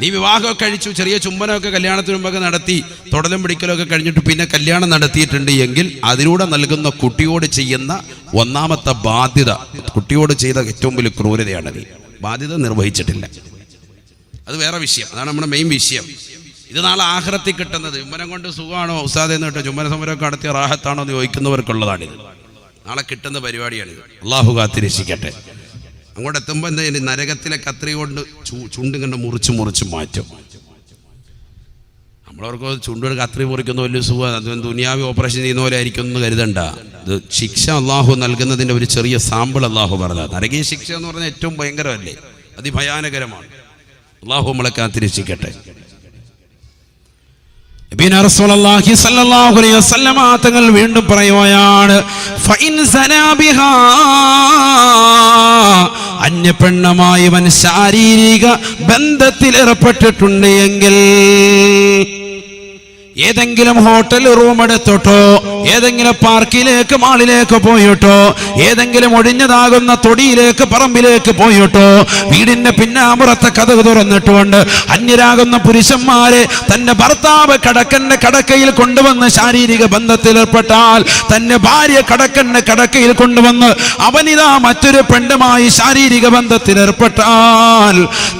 നീ വിവാഹമൊക്കെ കഴിച്ചു, ചെറിയ ചുംബനമൊക്കെ കല്യാണത്തിന് മുമ്പൊക്കെ നടത്തി, തൊടലും പിടിക്കലൊക്കെ കഴിഞ്ഞിട്ട് പിന്നെ കല്യാണം നടത്തിയിട്ടുണ്ട് എങ്കിൽ അതിലൂടെ നൽകുന്ന കുട്ടിയോട് ചെയ്യുന്ന ഒന്നാമത്തെ ബാധ്യത, കുട്ടിയോട് ചെയ്ത ഏറ്റവും വലിയ ക്രൂരതയാണ്. നീ ബാധ്യത നിർവഹിച്ചിട്ടില്ല. അത് വേറെ വിഷയം, അതാണ് നമ്മുടെ മെയിൻ വിഷയം. ഇത് നാളെ ആഖിറത്തിൽ കിട്ടുന്നത്. ചുംബനം കൊണ്ട് സുഖമാണോ ഉസ്താദ് എന്ന് കേട്ടോ, ചുംബന സമരമൊക്കെ നടത്തിയ റാഹത്താണോ എന്ന് ചോദിക്കുന്നവർക്കുള്ളതാണിത്. നാളെ കിട്ടുന്ന പരിപാടിയാണിത്. അള്ളാഹു കാത്തിരക്ഷിക്കട്ടെ. അങ്ങോട്ട് എത്തുമ്പോൾ എന്താ, നരകത്തിലെ കത്രി കൊണ്ട് ചുണ്ട് കണ്ട് മുറിച്ച് മാറ്റും. നമ്മളവർക്ക് ചുണ്ടുകൾ കത്രി മുറിക്കുന്ന വലിയ സുഖം, അത് ദുനിയാവി ഓപ്പറേഷൻ ചെയ്യുന്ന പോലെ ആയിരിക്കും എന്ന് കരുതണ്ട. ഇത് ശിക്ഷ അള്ളാഹു നൽകുന്നതിൻ്റെ ഒരു ചെറിയ സാമ്പിൾ അള്ളാഹു പറഞ്ഞത്. നരകീയ ശിക്ഷ എന്ന് പറഞ്ഞാൽ ഏറ്റവും ഭയങ്കരമല്ലേ, അതിഭയാനകരമാണ്. അള്ളാഹു നമ്മളെ കാത്തിരക്ഷിക്കട്ടെ. നബിയുനാ റസൂലുള്ളാഹി സ്വല്ലല്ലാഹു അലൈഹി വസല്ലം തങ്ങൾ വീണ്ടും പറയുകയാണ്, ഫഇൻ സനാ ബിഹാ അന്യപ്പെണ്ണുമായി ഇവൻ ശാരീരിക ബന്ധത്തിൽ ഏർപ്പെട്ടിട്ടുണ്ട് എങ്കിൽ, ഏതെങ്കിലും ഹോട്ടൽ റൂം എടുത്തിട്ടോ, ഏതെങ്കിലും പാർക്കിലേക്ക് മാളിലേക്ക് പോയിട്ടോ, ഏതെങ്കിലും ഒഴിഞ്ഞതാകുന്ന തൊടിയിലേക്ക് പറമ്പിലേക്ക് പോയിട്ടോ, വീടിന്റെ പിന്നാമ്പുറത്തെ കതക് തുറന്നിട്ടുകൊണ്ട് അന്യരാകുന്ന പുരുഷന്മാരെ തന്റെ ഭർത്താവ് കടക്കന്റെ കടക്കയിൽ കൊണ്ടുവന്ന് ശാരീരിക ബന്ധത്തിൽ ഏർപ്പെട്ടാൽ, തന്റെ ഭാര്യ കടക്കന്റെ കടക്കയിൽ കൊണ്ടുവന്ന് അവനിതാ മറ്റൊരു പെണ്ണുമായി ശാരീരിക ബന്ധത്തിൽ ഏർപ്പെട്ടാൽ,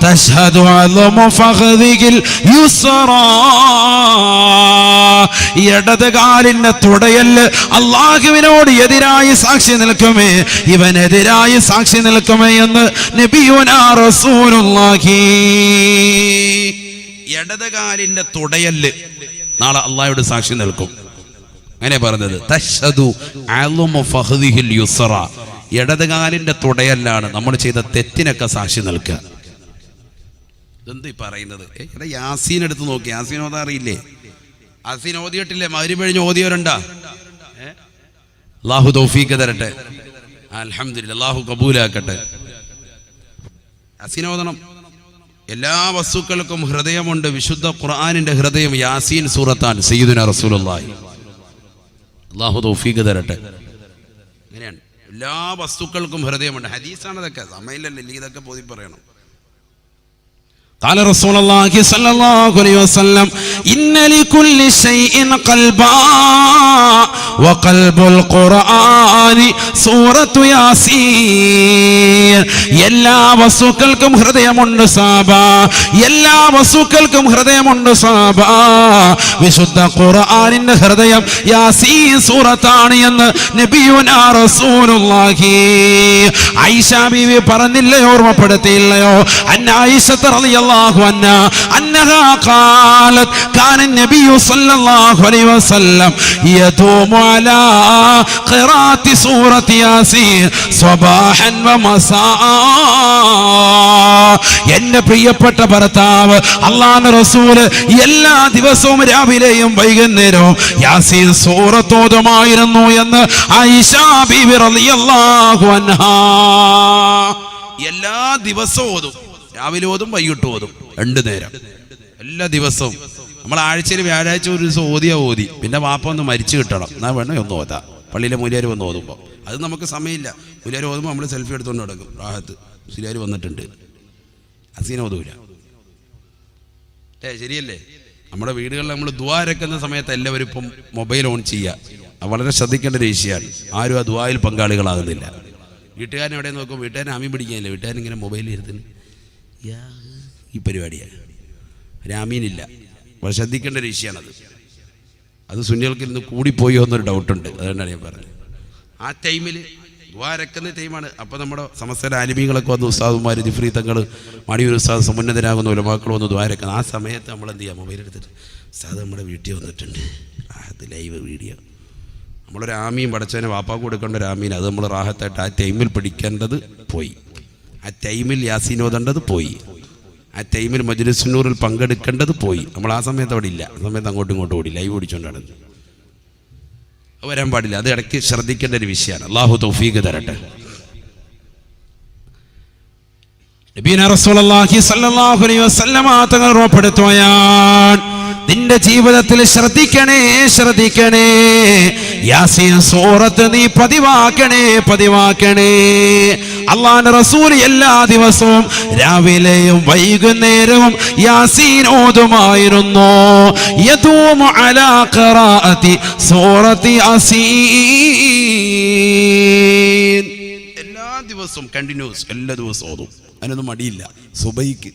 തശ്ഹദു അലമു ഫഖദിൽ യുസ്റാ, ഇടത് കാലിന്റെ തുടയല് അള്ളാഹുവിനോട് എതിരായി സാക്ഷി നിൽക്കുമേ, ഇവനെതിരായി സാക്ഷി നിൽക്കുമേ എന്ന് നബിയുനാ റസൂലുള്ളാഹി. ഇടത് കാലിന്റെ തുടയല് നാളെ അള്ളാഹുവോട് സാക്ഷി നിൽക്കും. അങ്ങനെ പറഞ്ഞത് തശ്ഹദു അലമു ഫഖദിൽ യുസ്റാ, ഇടത് കാലിന്റെ തുടയല്ലാണ് നമ്മൾ ചെയ്ത തെറ്റിനൊക്കെ സാക്ഷി നിൽക്കുക. എന്ത് പറയുന്നത്? യാസീൻ എടുത്ത് നോക്കി, യാസീൻ ഓതാ അറിയില്ലേ? യാസീൻ ഓതിയിട്ടില്ലേ? മഗ്‌രിബ് കഴിഞ്ഞ് ഓതിയവരുണ്ടാ? അല്ലാഹു തൗഫീഖ് തരട്ടെ, അൽഹംദുലില്ലാഹ്, അല്ലാഹു കബൂലാക്കട്ടെ. യാസീൻ ഓതണം. എല്ലാ വസ്തുക്കൾക്കും ഹൃദയമുണ്ട്. വിശുദ്ധ ഖുർആനിന്റെ ഹൃദയം യാസീൻ സൂറത്താണ്. സയ്യിദുനാ റസൂലുള്ളാഹി, അല്ലാഹു തൗഫീഖ് തരട്ടെ. അങ്ങനെയാണ്, എല്ലാ വസ്തുക്കൾക്കും ഹൃദയമുണ്ട്. ഹദീസാണ് ഇതൊക്കെ, സമയമില്ലല്ലോ ഇതൊക്കെ പോയി പറയണം. قال رسول الله صلى الله عليه وسلم إن لكل شيء قلبا وقلب القرآن سورة ياسين. എല്ലാ വസ്തുക്കൾക്കും ഹൃദയമുണ്ട് സാബ, എല്ലാ വസ്തുക്കൾക്കും ഹൃദയമുണ്ട് സാബ. വിശുദ്ധ ഖുർആനിന്റെ ഹൃദയം യാസീൻ സൂറത്താണ് എന്ന് നബിയുനാ റസൂലുള്ളാഹി. ആയിഷ ബീവി പറഞ്ഞില്ലയോ, ഓർമ്മപ്പെടുത്തിയില്ലയോ? അന്ന ആയിഷ റളിയല്ലാഹു عنها أنها قالت كان النبي صلى الله عليه وسلم يدوم على قراءة سورة ياسين صباحا ومساء. എന്റെ പ്രിയപ്പെട്ട ഭർത്താവ് അല്ലാഹുവിന്റെ റസൂൽ എല്ലാ ദിവസവും രാവിലെയും വൈകുന്നേരവും യാസീൻ സൂറത്ത് ഓതുമായിരുന്നു എന്ന് ആയിഷ ബീവി റളിയല്ലാഹു അൻഹാ. എല്ലാ ദിവസവും ഓതും, രാവിലെ ഓതും വൈകിട്ട് ഓതും, 2 നേരം എല്ലാ ദിവസവും. നമ്മൾ ആഴ്ചയിൽ വ്യാഴാഴ്ച ഒരു ദിവസം ഓതി, പിന്നെ വാപ്പ ഒന്ന് മരിച്ചു കിട്ടണം, എന്നാൽ വേണം ഒന്ന് ഓതാ. പള്ളിയിലെ മൂല്യാർ വന്ന് ഓതുമ്പോൾ അത് നമുക്ക് സമയമില്ല. മൂല്യാർ ഓതുമ്പോൾ നമ്മൾ സെൽഫി എടുത്തുകൊണ്ട് നടക്കും. റാഹത്ത് മൂല്യാർ വന്നിട്ടുണ്ട്, അസീന ഓതൂല. ശരിയല്ലേ? നമ്മുടെ വീടുകളിൽ നമ്മൾ ദുആ ഇറക്കുന്ന സമയത്ത് എല്ലാവരും ഇപ്പം മൊബൈൽ ഓൺ ചെയ്യുക. വളരെ ശ്രദ്ധിക്കേണ്ട ഒരു വിഷയമാണ്. ആരും ആ ദുആയിൽ പങ്കാളികളാകുന്നില്ല. വീട്ടുകാരൻ എവിടെ നോക്കും, വീട്ടുകാരൻ ആമീൻ പിടിക്കാനില്ല, വീട്ടുകാരൻ ഇങ്ങനെ മൊബൈലിൽ ഇരുത്തിന് ഈ പരിപാടിയാണ്. രാമീനില്ല. വളരെ ശ്രദ്ധിക്കേണ്ട ഒരു വിഷയമാണത്. അത് സുന്നികൾക്ക് ഇന്ന് കൂടിപ്പോയോ എന്നൊരു ഡൗട്ടുണ്ട്. അതുകൊണ്ടാണ് ഞാൻ പറഞ്ഞത്. ആ ടൈമിൽ ദ്വാരക്കുന്ന ടൈമാണ്. അപ്പോൾ നമ്മുടെ സമസ്ത ആലിമീങ്ങളൊക്കെ വന്ന് ഉസ്താദുമാർ, ജിഫ്രി തങ്ങൾ, മടിയൂർ ഉസ്താദ്, സമുന്നതരാകുന്ന ഉലമാക്കൾ വന്ന് ദ്വാരക്കുന്ന ആ സമയത്ത് നമ്മൾ എന്ത് ചെയ്യുക, മൊബൈൽ എടുത്തിട്ട് ഉസ്താദ് നമ്മുടെ വീട്ടിൽ വന്നിട്ടുണ്ട്, അത് ലൈവ് വീഡിയോ. നമ്മളൊരു ആമീൻ പടച്ചവനെ വാപ്പാക്ക് കൊടുക്കേണ്ട ഒരു ആമീൻ, അത് നമ്മൾ റാഹത്തായിട്ട് ആ ടൈമിൽ പിടിക്കേണ്ടത് പോയി. ആ ടൈമിൽ യാസീൻ ഓതേണ്ടത് പോയി. ആ ടൈമിൽ മജ്‌ലിസുൻ നൂറിൽ പങ്കെടുക്കേണ്ടത് പോയി. നമ്മൾ ആ സമയത്ത് അവിടെ ഇല്ല. ആ സമയത്ത് അങ്ങോട്ടും ഇങ്ങോട്ടും ഓടി ലൈവ് ഓടിച്ചുകൊണ്ടാണ്. അത് വരാൻ പാടില്ല. അത് ഇടയ്ക്ക് ശ്രദ്ധിക്കേണ്ട ഒരു വിഷയമാണ്. അല്ലാഹു തൗഫീഖ് തരട്ടെ. നബിയുനാ റസൂലുള്ളാഹി സ്വല്ലല്ലാഹു അലൈഹി വസല്ലമ തങ്ങൾ ഓർമ്മപ്പെടുത്തുകയാണ്, നിന്റെ ജീവിതത്തിൽ ശ്രദ്ധിക്കണേ, ശ്രദ്ധിക്കണേ, യാസീൻ സൂറത്ത് നീ പതിവാക്കണേ, പതിവാക്കണേ. അല്ലാഹുവിന്റെ റസൂൽ എല്ലാ ദിവസവും രാവിലെയും വൈകുന്നേരവും യാസീൻ ഓതുമായിരുന്നു. യദൂമു അലാ ഖിറാഅത്തി സൂറത്തി യാസീൻ. എല്ലാ ദിവസവും കണ്ടിന്യൂസ്, എല്ലാ ദിവസവും ഓതും. അതിനൊന്നും മടിയില്ല. സുബൈക്ക്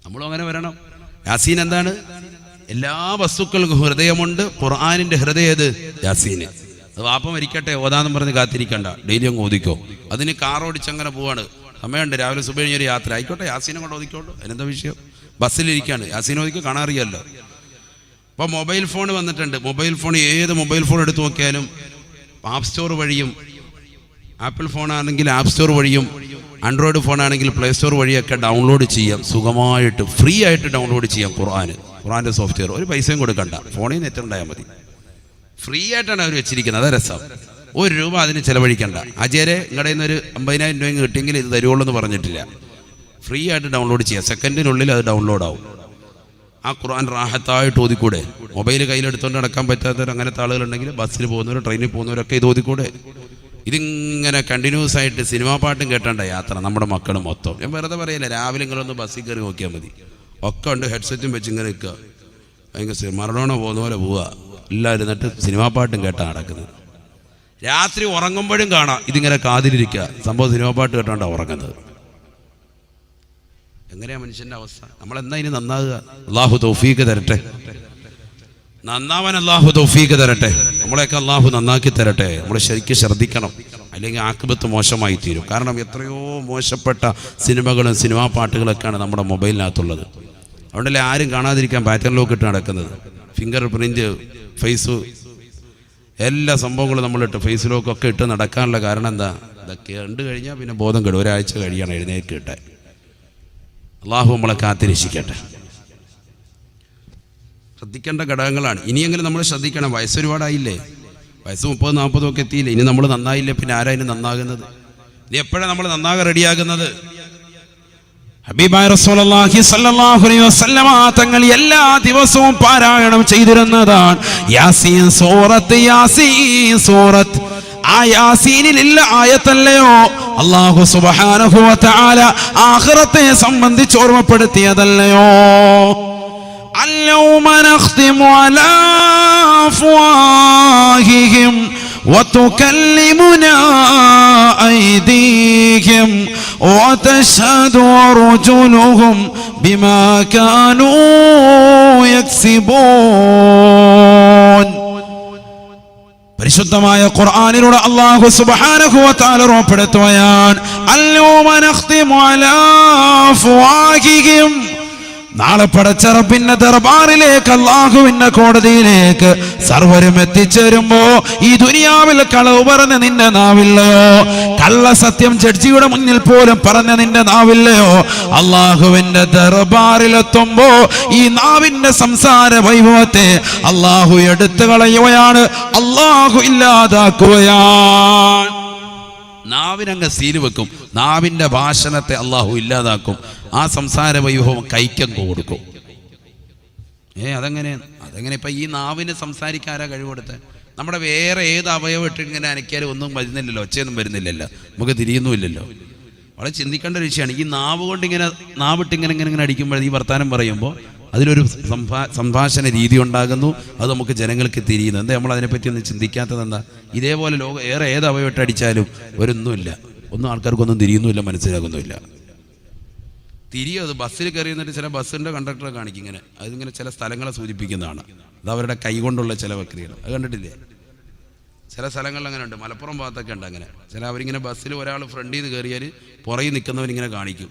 നമ്മളും അങ്ങനെ വരണം. യാസീൻ എന്താണ്? എല്ലാ വസ്തുക്കൾക്കും ഹൃദയമുണ്ട്. ഖുർആനിന്റെ ഹൃദയം ഏത്? യാസീന്. അത് വാപ്പ മരിക്കട്ടെ ഓതാന്ന് പറഞ്ഞ് കാത്തിരിക്കണ്ട, ഡെയിലി അങ്ങ് ഓദിക്കോ. അതിന് കാർ ഓടിച്ചങ്ങനെ പോവാണ്, സമയമുണ്ട്, രാവിലെ സുബഹി കഴിഞ്ഞൊരു യാത്ര ആയിക്കോട്ടെ, യാസീനെ കൊണ്ട് ഓദിക്കോളൂ. അതിനെന്താ വിഷയം? ബസ്സിലിരിക്കുകയാണ്, യാസീൻ ഓദിക്കോ, കാണാൻ അറിയാമല്ലോ. ഇപ്പോൾ മൊബൈൽ ഫോൺ വന്നിട്ടുണ്ട്. മൊബൈൽ ഫോൺ, ഏത് മൊബൈൽ ഫോൺ എടുത്ത് നോക്കിയാലും ആപ്പ് സ്റ്റോർ വഴിയും, ആപ്പിൾ ഫോണാണെങ്കിൽ ആപ്പ് സ്റ്റോർ വഴിയും, ആൻഡ്രോയിഡ് ഫോണാണെങ്കിൽ പ്ലേ സ്റ്റോർ വഴിയൊക്കെ ഡൗൺലോഡ് ചെയ്യാം. സുഖമായിട്ട് ഫ്രീ ആയിട്ട് ഡൗൺലോഡ് ചെയ്യാം ഖുർആൻ്റെ സോഫ്റ്റ്വെയർ. ഒരു പൈസയും കൊടുക്കണ്ട, ഫോണിൽ നെറ്റ് ഉണ്ടായാൽ മതി. ഫ്രീ ആയിട്ടാണ് അവർ വെച്ചിരിക്കുന്നത്. അതാ രസം. ₹1 അതിന് ചിലവഴിക്കണ്ട. അജയരെ നിങ്ങളുടെ നിന്ന് ഒരു 50,000 രൂപ കിട്ടിയെങ്കിൽ ഇത് തരുവുള്ളൂ എന്ന് പറഞ്ഞിട്ടില്ല. ഫ്രീ ആയിട്ട് ഡൗൺലോഡ് ചെയ്യാം. സെക്കൻഡിനുള്ളിൽ അത് ഡൗൺലോഡ് ആവും. ആ ഖുർആൻ റാഹത്തായിട്ട് ഓതിക്കൂടെ? മൊബൈൽ കയ്യിലെടുത്തുകൊണ്ട് നടക്കാൻ പറ്റാത്തവർ അങ്ങനത്തെ ആളുകളുണ്ടെങ്കിൽ ബസ്സിൽ പോകുന്നവർ ട്രെയിനിൽ പോകുന്നവരൊക്കെ ഇത് ഓതിക്കൂടെ? ഇതിങ്ങനെ കണ്ടിന്യൂസ് ആയിട്ട് സിനിമാ പാട്ടും കേട്ടണ്ട യാത്ര നമ്മുടെ മക്കൾ മൊത്തം. ഞാൻ വെറുതെ പറയില്ല, രാവിലെ നിങ്ങളൊന്ന് ബസ്സിൽ കയറി നോക്കിയാൽ മതി. ഒക്കെ ഉണ്ട്, ഹെഡ്സെറ്റും വെച്ച് ഇങ്ങനെ നിൽക്കുക, ഭയങ്കര മറഡോണ പോകുന്ന പോലെ പോവുക, എല്ലാവരും എന്നിട്ട് സിനിമാ പാട്ടും കേട്ടാണ് നടക്കുന്നത്. രാത്രി ഉറങ്ങുമ്പോഴും കാണാം ഇതിങ്ങനെ കാതിലിരിക്കുക, സംഭവം സിനിമാ പാട്ട് കേട്ടാണ്ടാണ് ഉറങ്ങുന്നത്. എങ്ങനെയാ മനുഷ്യന്റെ അവസ്ഥ? നമ്മളെന്നാ ഇനി നന്നാകുക? അള്ളാഹു തൗഫീഖ് തരട്ടെ, നന്നാവാൻ അള്ളാഹു തൗഫീഖ് തരട്ടെ, നമ്മളെയൊക്കെ അള്ളാഹു നന്നാക്കി തരട്ടെ. നമ്മൾ ശരിക്കും ശ്രദ്ധിക്കണം, അല്ലെങ്കിൽ ആഖിബത്ത് മോശമായി തീരും. കാരണം എത്രയോ മോശപ്പെട്ട സിനിമകളും സിനിമാ പാട്ടുകളൊക്കെയാണ് നമ്മുടെ മൊബൈലിനകത്തുള്ളത്. അതുകൊണ്ടല്ലേ ആരും കാണാതിരിക്കാൻ പാറ്റേൺ ലോക്ക് ഇട്ട് നടക്കുന്നത്. ഫിംഗർ പ്രിന്റ്, ഫേസ്, എല്ലാ സംഭവങ്ങളും നമ്മളിട്ട് ഫേസ് ലോക്കൊക്കെ ഇട്ട് നടക്കാനുള്ള കാരണം എന്താ? ഇതൊക്കെ കണ്ടു കഴിഞ്ഞാൽ പിന്നെ ബോധം കെടും. ഒരാഴ്ച കഴിയണം എഴുന്നേറ്റ് കിട്ടാൻ. അള്ളാഹു നമ്മളെ കാത്തിരക്ഷിക്കട്ടെ. ശ്രദ്ധിക്കേണ്ട ഘടകങ്ങളാണ്. ഇനിയെങ്കിലും നമ്മൾ ശ്രദ്ധിക്കണം. വയസ്സൊരുപാടായില്ലേ, വയസ്സ് 30-40 ഒക്കെ എത്തിയില്ലേ. ഇനി നമ്മൾ നന്നായില്ലേ പിന്നെ ആരായാലും നന്നാകുന്നത്? ഇനി എപ്പോഴാണ് നമ്മൾ നന്നാകാൻ റെഡിയാകുന്നത്? ഹബീബായ റസൂലുള്ളാഹി സ്വല്ലല്ലാഹു അലൈഹി വസല്ലമ തങ്ങൾ എല്ലാ ദിവസവും പാരായണം ചെയ്തിരുന്നതാണ് യാസീൻ സൂറത്ത്. യാസീൻ സൂറത്ത്, ആ യാസീനിലുള്ള ആയത്തല്ലയോ അല്ലാഹു സുബ്ഹാനഹു വ തആല ആഖിറത്തെ സംബന്ധിച്ച് ഓർമ്മപ്പെടുത്തിയതല്ലയോ? اليوم نختم على أفواههم وتكلمنا أيديهم وتشهد أرجلهم بما كانوا يكسبون. പരിശുദ്ധമായ ഖുർആനിലൂടെ അല്ലാഹു സുബ്ഹാനഹു വ തആല ഓർമ്മപ്പെടുത്തുകയാണ്, اليوم نختم على أفواههم. നാളെ പടച്ച റബ്ബിന്റെ ദർബാറിലേക്ക്, അല്ലാഹുവിന്റെ കോടതിയിലേക്ക് സർവരും എത്തിച്ചേരുമ്പോ ഈ ദുനിയാവിൽ കളവ് പറഞ്ഞ നിന്റെ നാവില്ലയോ? കള്ള സത്യം ജഡ്ജിയുടെ മുന്നിൽ പോലും പറഞ്ഞ നിന്റെ നാവില്ലയോ? അല്ലാഹുവിന്റെ ദർബാറിലെത്തുമ്പോ ഈ നാവിന്റെ സംസാര വൈഭവത്തെ അല്ലാഹു എടുത്തു കളയുകയാണ്, അല്ലാഹു ഇല്ലാതാക്കുകയാണ്. നാവിനങ്ങ് സീല് വെക്കും. നാവിന്റെ ഭാഷണത്തെ അള്ളാഹു ഇല്ലാതാക്കും. ആ സംസാര വൈഭവം കൈക്കങ്ങ് കൊടുക്കും. അതെങ്ങനെ? ഇപ്പൊ ഈ നാവിന് സംസാരിക്കാരാ കഴിവെടുത്ത്? നമ്മുടെ വേറെ ഏത് അവയവം ഇട്ട് ഇങ്ങനെ അനക്കിയാലും ഒന്നും വരുന്നില്ലല്ലോ, ഒച്ചയൊന്നും വരുന്നില്ലല്ലോ, നമുക്ക് തിരിയുന്നുമില്ലല്ലോ. വളരെ ചിന്തിക്കേണ്ട ഒരു വിഷയമാണ്. ഈ നാവ് കൊണ്ട് ഇങ്ങനെ നാവിട്ട് ഇങ്ങനെ അടിക്കുമ്പോൾ ഈ വർത്താനം പറയുമ്പോൾ അതിലൊരു സംഭാഷണ രീതി ഉണ്ടാകുന്നു. അത് നമുക്ക് ജനങ്ങൾക്ക് തിരിയുന്നു. എന്താ നമ്മൾ അതിനെപ്പറ്റി ഒന്നും ചിന്തിക്കാത്തത്? എന്താ? ഇതേപോലെ ഏറെ ഏത് അവയവട്ട് അടിച്ചാലും ഒരൊന്നുമില്ല, ഒന്നും ആൾക്കാർക്കൊന്നും തിരിയുന്നുമില്ല, മനസ്സിലാകുന്നുമില്ല. തിരിയും. അത് ബസ്സിൽ കയറി എന്നിട്ട് ചില ബസ്സിൻ്റെ കണ്ടക്ടറെ കാണിക്കും ഇങ്ങനെ, അതിങ്ങനെ ചില സ്ഥലങ്ങളെ സൂചിപ്പിക്കുന്നതാണ്. അത് അവരുടെ കൈ കൊണ്ടുള്ള ചില പ്രക്രിയകൾ. അത് കണ്ടിട്ടില്ലേ? ചില സ്ഥലങ്ങളിൽ അങ്ങനെ ഉണ്ട്. മലപ്പുറം ഭാഗത്തൊക്കെ ഉണ്ട് അങ്ങനെ. ചില അവരിങ്ങനെ ബസ്സിൽ ഒരാൾ ഫ്രണ്ടിൽ നിന്ന് കയറിയാൽ പുറകിൽ നിൽക്കുന്നവരിങ്ങനെ കാണിക്കും.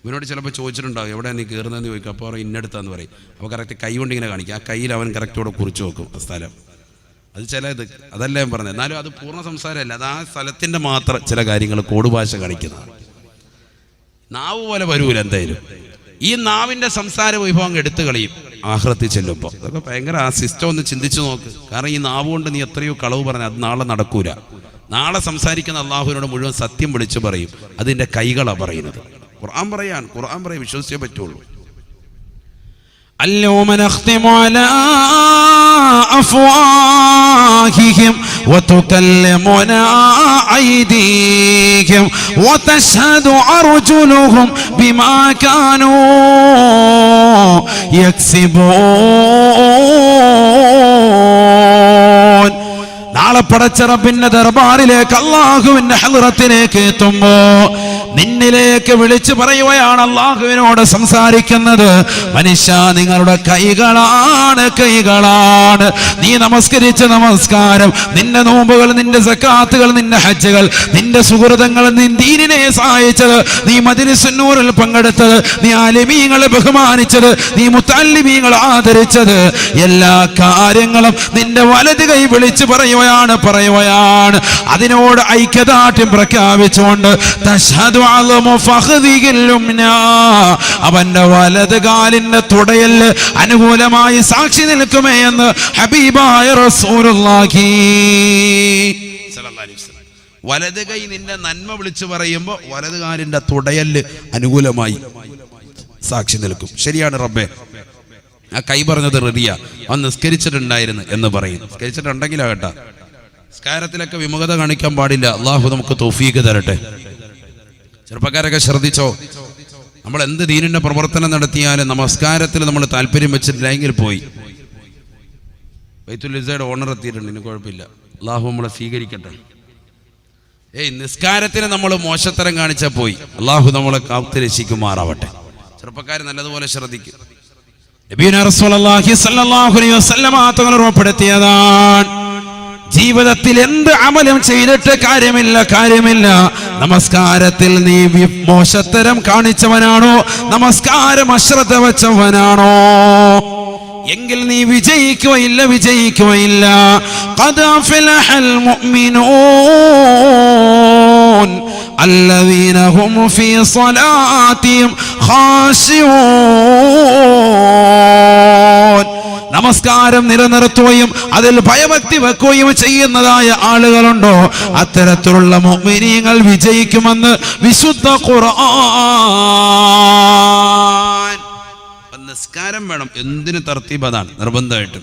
ഇവനോട് ചിലപ്പോൾ ചോദിച്ചിട്ടുണ്ടാകും എവിടെയാണ് നീ കയറുന്നതെന്ന് ചോദിക്കും. അപ്പോൾ പറയും ഇന്നെടുത്താന്ന് പറയും. അപ്പോൾ കറക്റ്റ് കൈ കൊണ്ട് ഇങ്ങനെ കാണിക്കും. ആ കയ്യിൽ അവൻ കറക്റ്റോടെ കുറിച്ച് നോക്കും ആ സ്ഥലം. അത് ചിലത് അതല്ല ഞാൻ പറഞ്ഞത്. എന്നാലും അത് പൂർണ്ണ സംസാരമല്ല, അത് ആ സ്ഥലത്തിൻ്റെ മാത്രം ചില കാര്യങ്ങൾ കോഡ് ഭാഷ കാണിക്കുന്നതാണ്. നാവ് പോലെ വരൂല എന്തായാലും. ഈ നാവിൻ്റെ സംസാര വിഭവം എടുത്തു കളയും ആഖിറത്തിൽ ചെല്ലുമ്പോൾ. അതൊക്കെ ഭയങ്കര ആ സിസ്റ്റം ഒന്ന് ചിന്തിച്ചു നോക്ക്. കാരണം ഈ നാവ് കൊണ്ട് നീ എത്രയോ കളവ് പറഞ്ഞാൽ അത് നാളെ നടക്കൂല. നാളെ സംസാരിക്കുന്ന അള്ളാഹുവിനോട് മുഴുവൻ സത്യം വിളിച്ചു പറയും. അതിൻ്റെ കൈകളാണ് പറയുന്നത്. ഖുർആൻ പറയാൻ വിശ്വസിച്ചേ പറ്റുള്ളൂ. اليوم نختم على أفواههم وتكلمنا أيديهم وتشهد أرجلهم بما كانوا يكسبون. നാളെ പടച്ച റബ്ബിന്റെ ദർബാറിലേക്ക്, അല്ലാഹുവിന്റെ ഹളറത്തിലേക്ക് എത്തുമ്പോ നിന്നിലേക്ക് വിളിച്ചു പറയുകയാണ്, അല്ലാഹുവിനോട് സംസാരിക്കുന്നത്. മനുഷ്യ, നിങ്ങളുടെ കൈകളാണ്. നീ നമസ്കരിച്ച നമസ്കാരം, നിന്റെ നോമ്പുകൾ, നിന്റെ സക്കാത്തുകൾ, നിന്റെ ഹജ്ജുകൾ, നിന്റെ സുഹൃതങ്ങൾ, നീ ദീനിനെ സഹായിച്ചത്, നീ മജ്‌ലിസുൻ നൂറിൽ പങ്കെടുത്തത്, നീ ആലിമീങ്ങളെ ബഹുമാനിച്ചത്, നീ മുത്തഅല്ലിമീങ്ങളെ ആദരിച്ചത്, എല്ലാ കാര്യങ്ങളും നിന്റെ വലത് കൈ വിളിച്ചു പറയുകയാണ്. അതിനോട് ഐക്യദാർഢ്യം പ്രഖ്യാപിച്ചുകൊണ്ട് തശ്ഹദു അളമു ഫഖദിഹിൽ യുംനാ, അവന്റെ വലത് കാലിന്റെ തുടയിൽ അനുകൂലമായി സാക്ഷി നിൽക്കുമേ എന്ന് ഹബീബായ റസൂലുള്ളാഹി സല്ലല്ലാഹു അലൈഹി വസല്ലം. വലത് കൈ നിന്റെ നന്മ വിളിച്ചു പറയുമ്പോൾ വലത് കാലിന്റെ തുടയല് അനുകൂലമായി സാക്ഷി നിൽക്കും. ശരിയാണ് റബ്ബേ, ആ കൈ പറഞ്ഞത് റെഡിയാ, അവൻ നിസ്കരിച്ചിട്ടുണ്ടായിരുന്നു എന്ന് പറയും. നിസ്കരിച്ചിട്ടുണ്ടെങ്കിലാകട്ടെ, നിസ്കാരത്തിലൊക്കെ വിമുഖത കാണിക്കാൻ പാടില്ല. അള്ളാഹു നമുക്ക് തൗഫീഖ് തരട്ടെ. ചെറുപ്പക്കാരൊക്കെ ശ്രദ്ധിച്ചോ, നമ്മൾ എന്ത് ദീനിന്റെ പ്രവർത്തനം നടത്തിയാലും നമസ്കാരത്തിൽ നമ്മൾ താല്പര്യം വെച്ചിട്ടില്ലെങ്കിൽ പോയി. ബൈത്തുൽ ഇസ്സയുടെ ഓണർ എത്തിയിട്ടുണ്ട്, ഇനി കുഴപ്പമില്ല, അള്ളാഹു നമ്മളെ സ്വീകരിക്കട്ടെ. നിസ്കാരത്തിന് നമ്മൾ മോശത്തരം കാണിച്ചാൽ പോയി. അള്ളാഹു നമ്മളെ കാത്ത് രക്ഷിക്കുമാറാവട്ടെ. ചെറുപ്പക്കാർ നല്ലതുപോലെ ശ്രദ്ധിക്കും. നബിയുനാ റസൂലുള്ളാഹി സ്വല്ലല്ലാഹു അലൈഹി വസല്ലം തങ്ങൾ ഉറപ്പെടുത്തിയതാണ്, ജീവിതത്തിൽ എന്ത് അമലും ചെയ്തിട്ട് കാര്യമില്ല. നമസ്കാരത്തിൽ നീ മോശത്തരം കാണിച്ചവനാണോ, നമസ്കാരം അശ്രദ്ധ വെച്ചവനാണോ എങ്കിൽ നീ വിജയിക്കുകയില്ല. ഖദ് അഫ്ലഹൽ മുഅ്മിനൂൻ الذين هم في صلاتهم خاشعون. നമസ്കാരം നിലനിർത്തുകയും അതിൽ ഭയഭക്തി വെക്കുകയും ചെയ്യുന്നതായ ആളുകളുണ്ടോ, അത്തരത്തിലുള്ള മുഅ്മിനീങ്ങൾ വിജയിക്കുമെന്ന് വിശുദ്ധ ഖുർആൻ. നിസ്കാരം വേണം, എന്തിന് തർത്തീബ്, അതാണ് നിർബന്ധമായിട്ടും.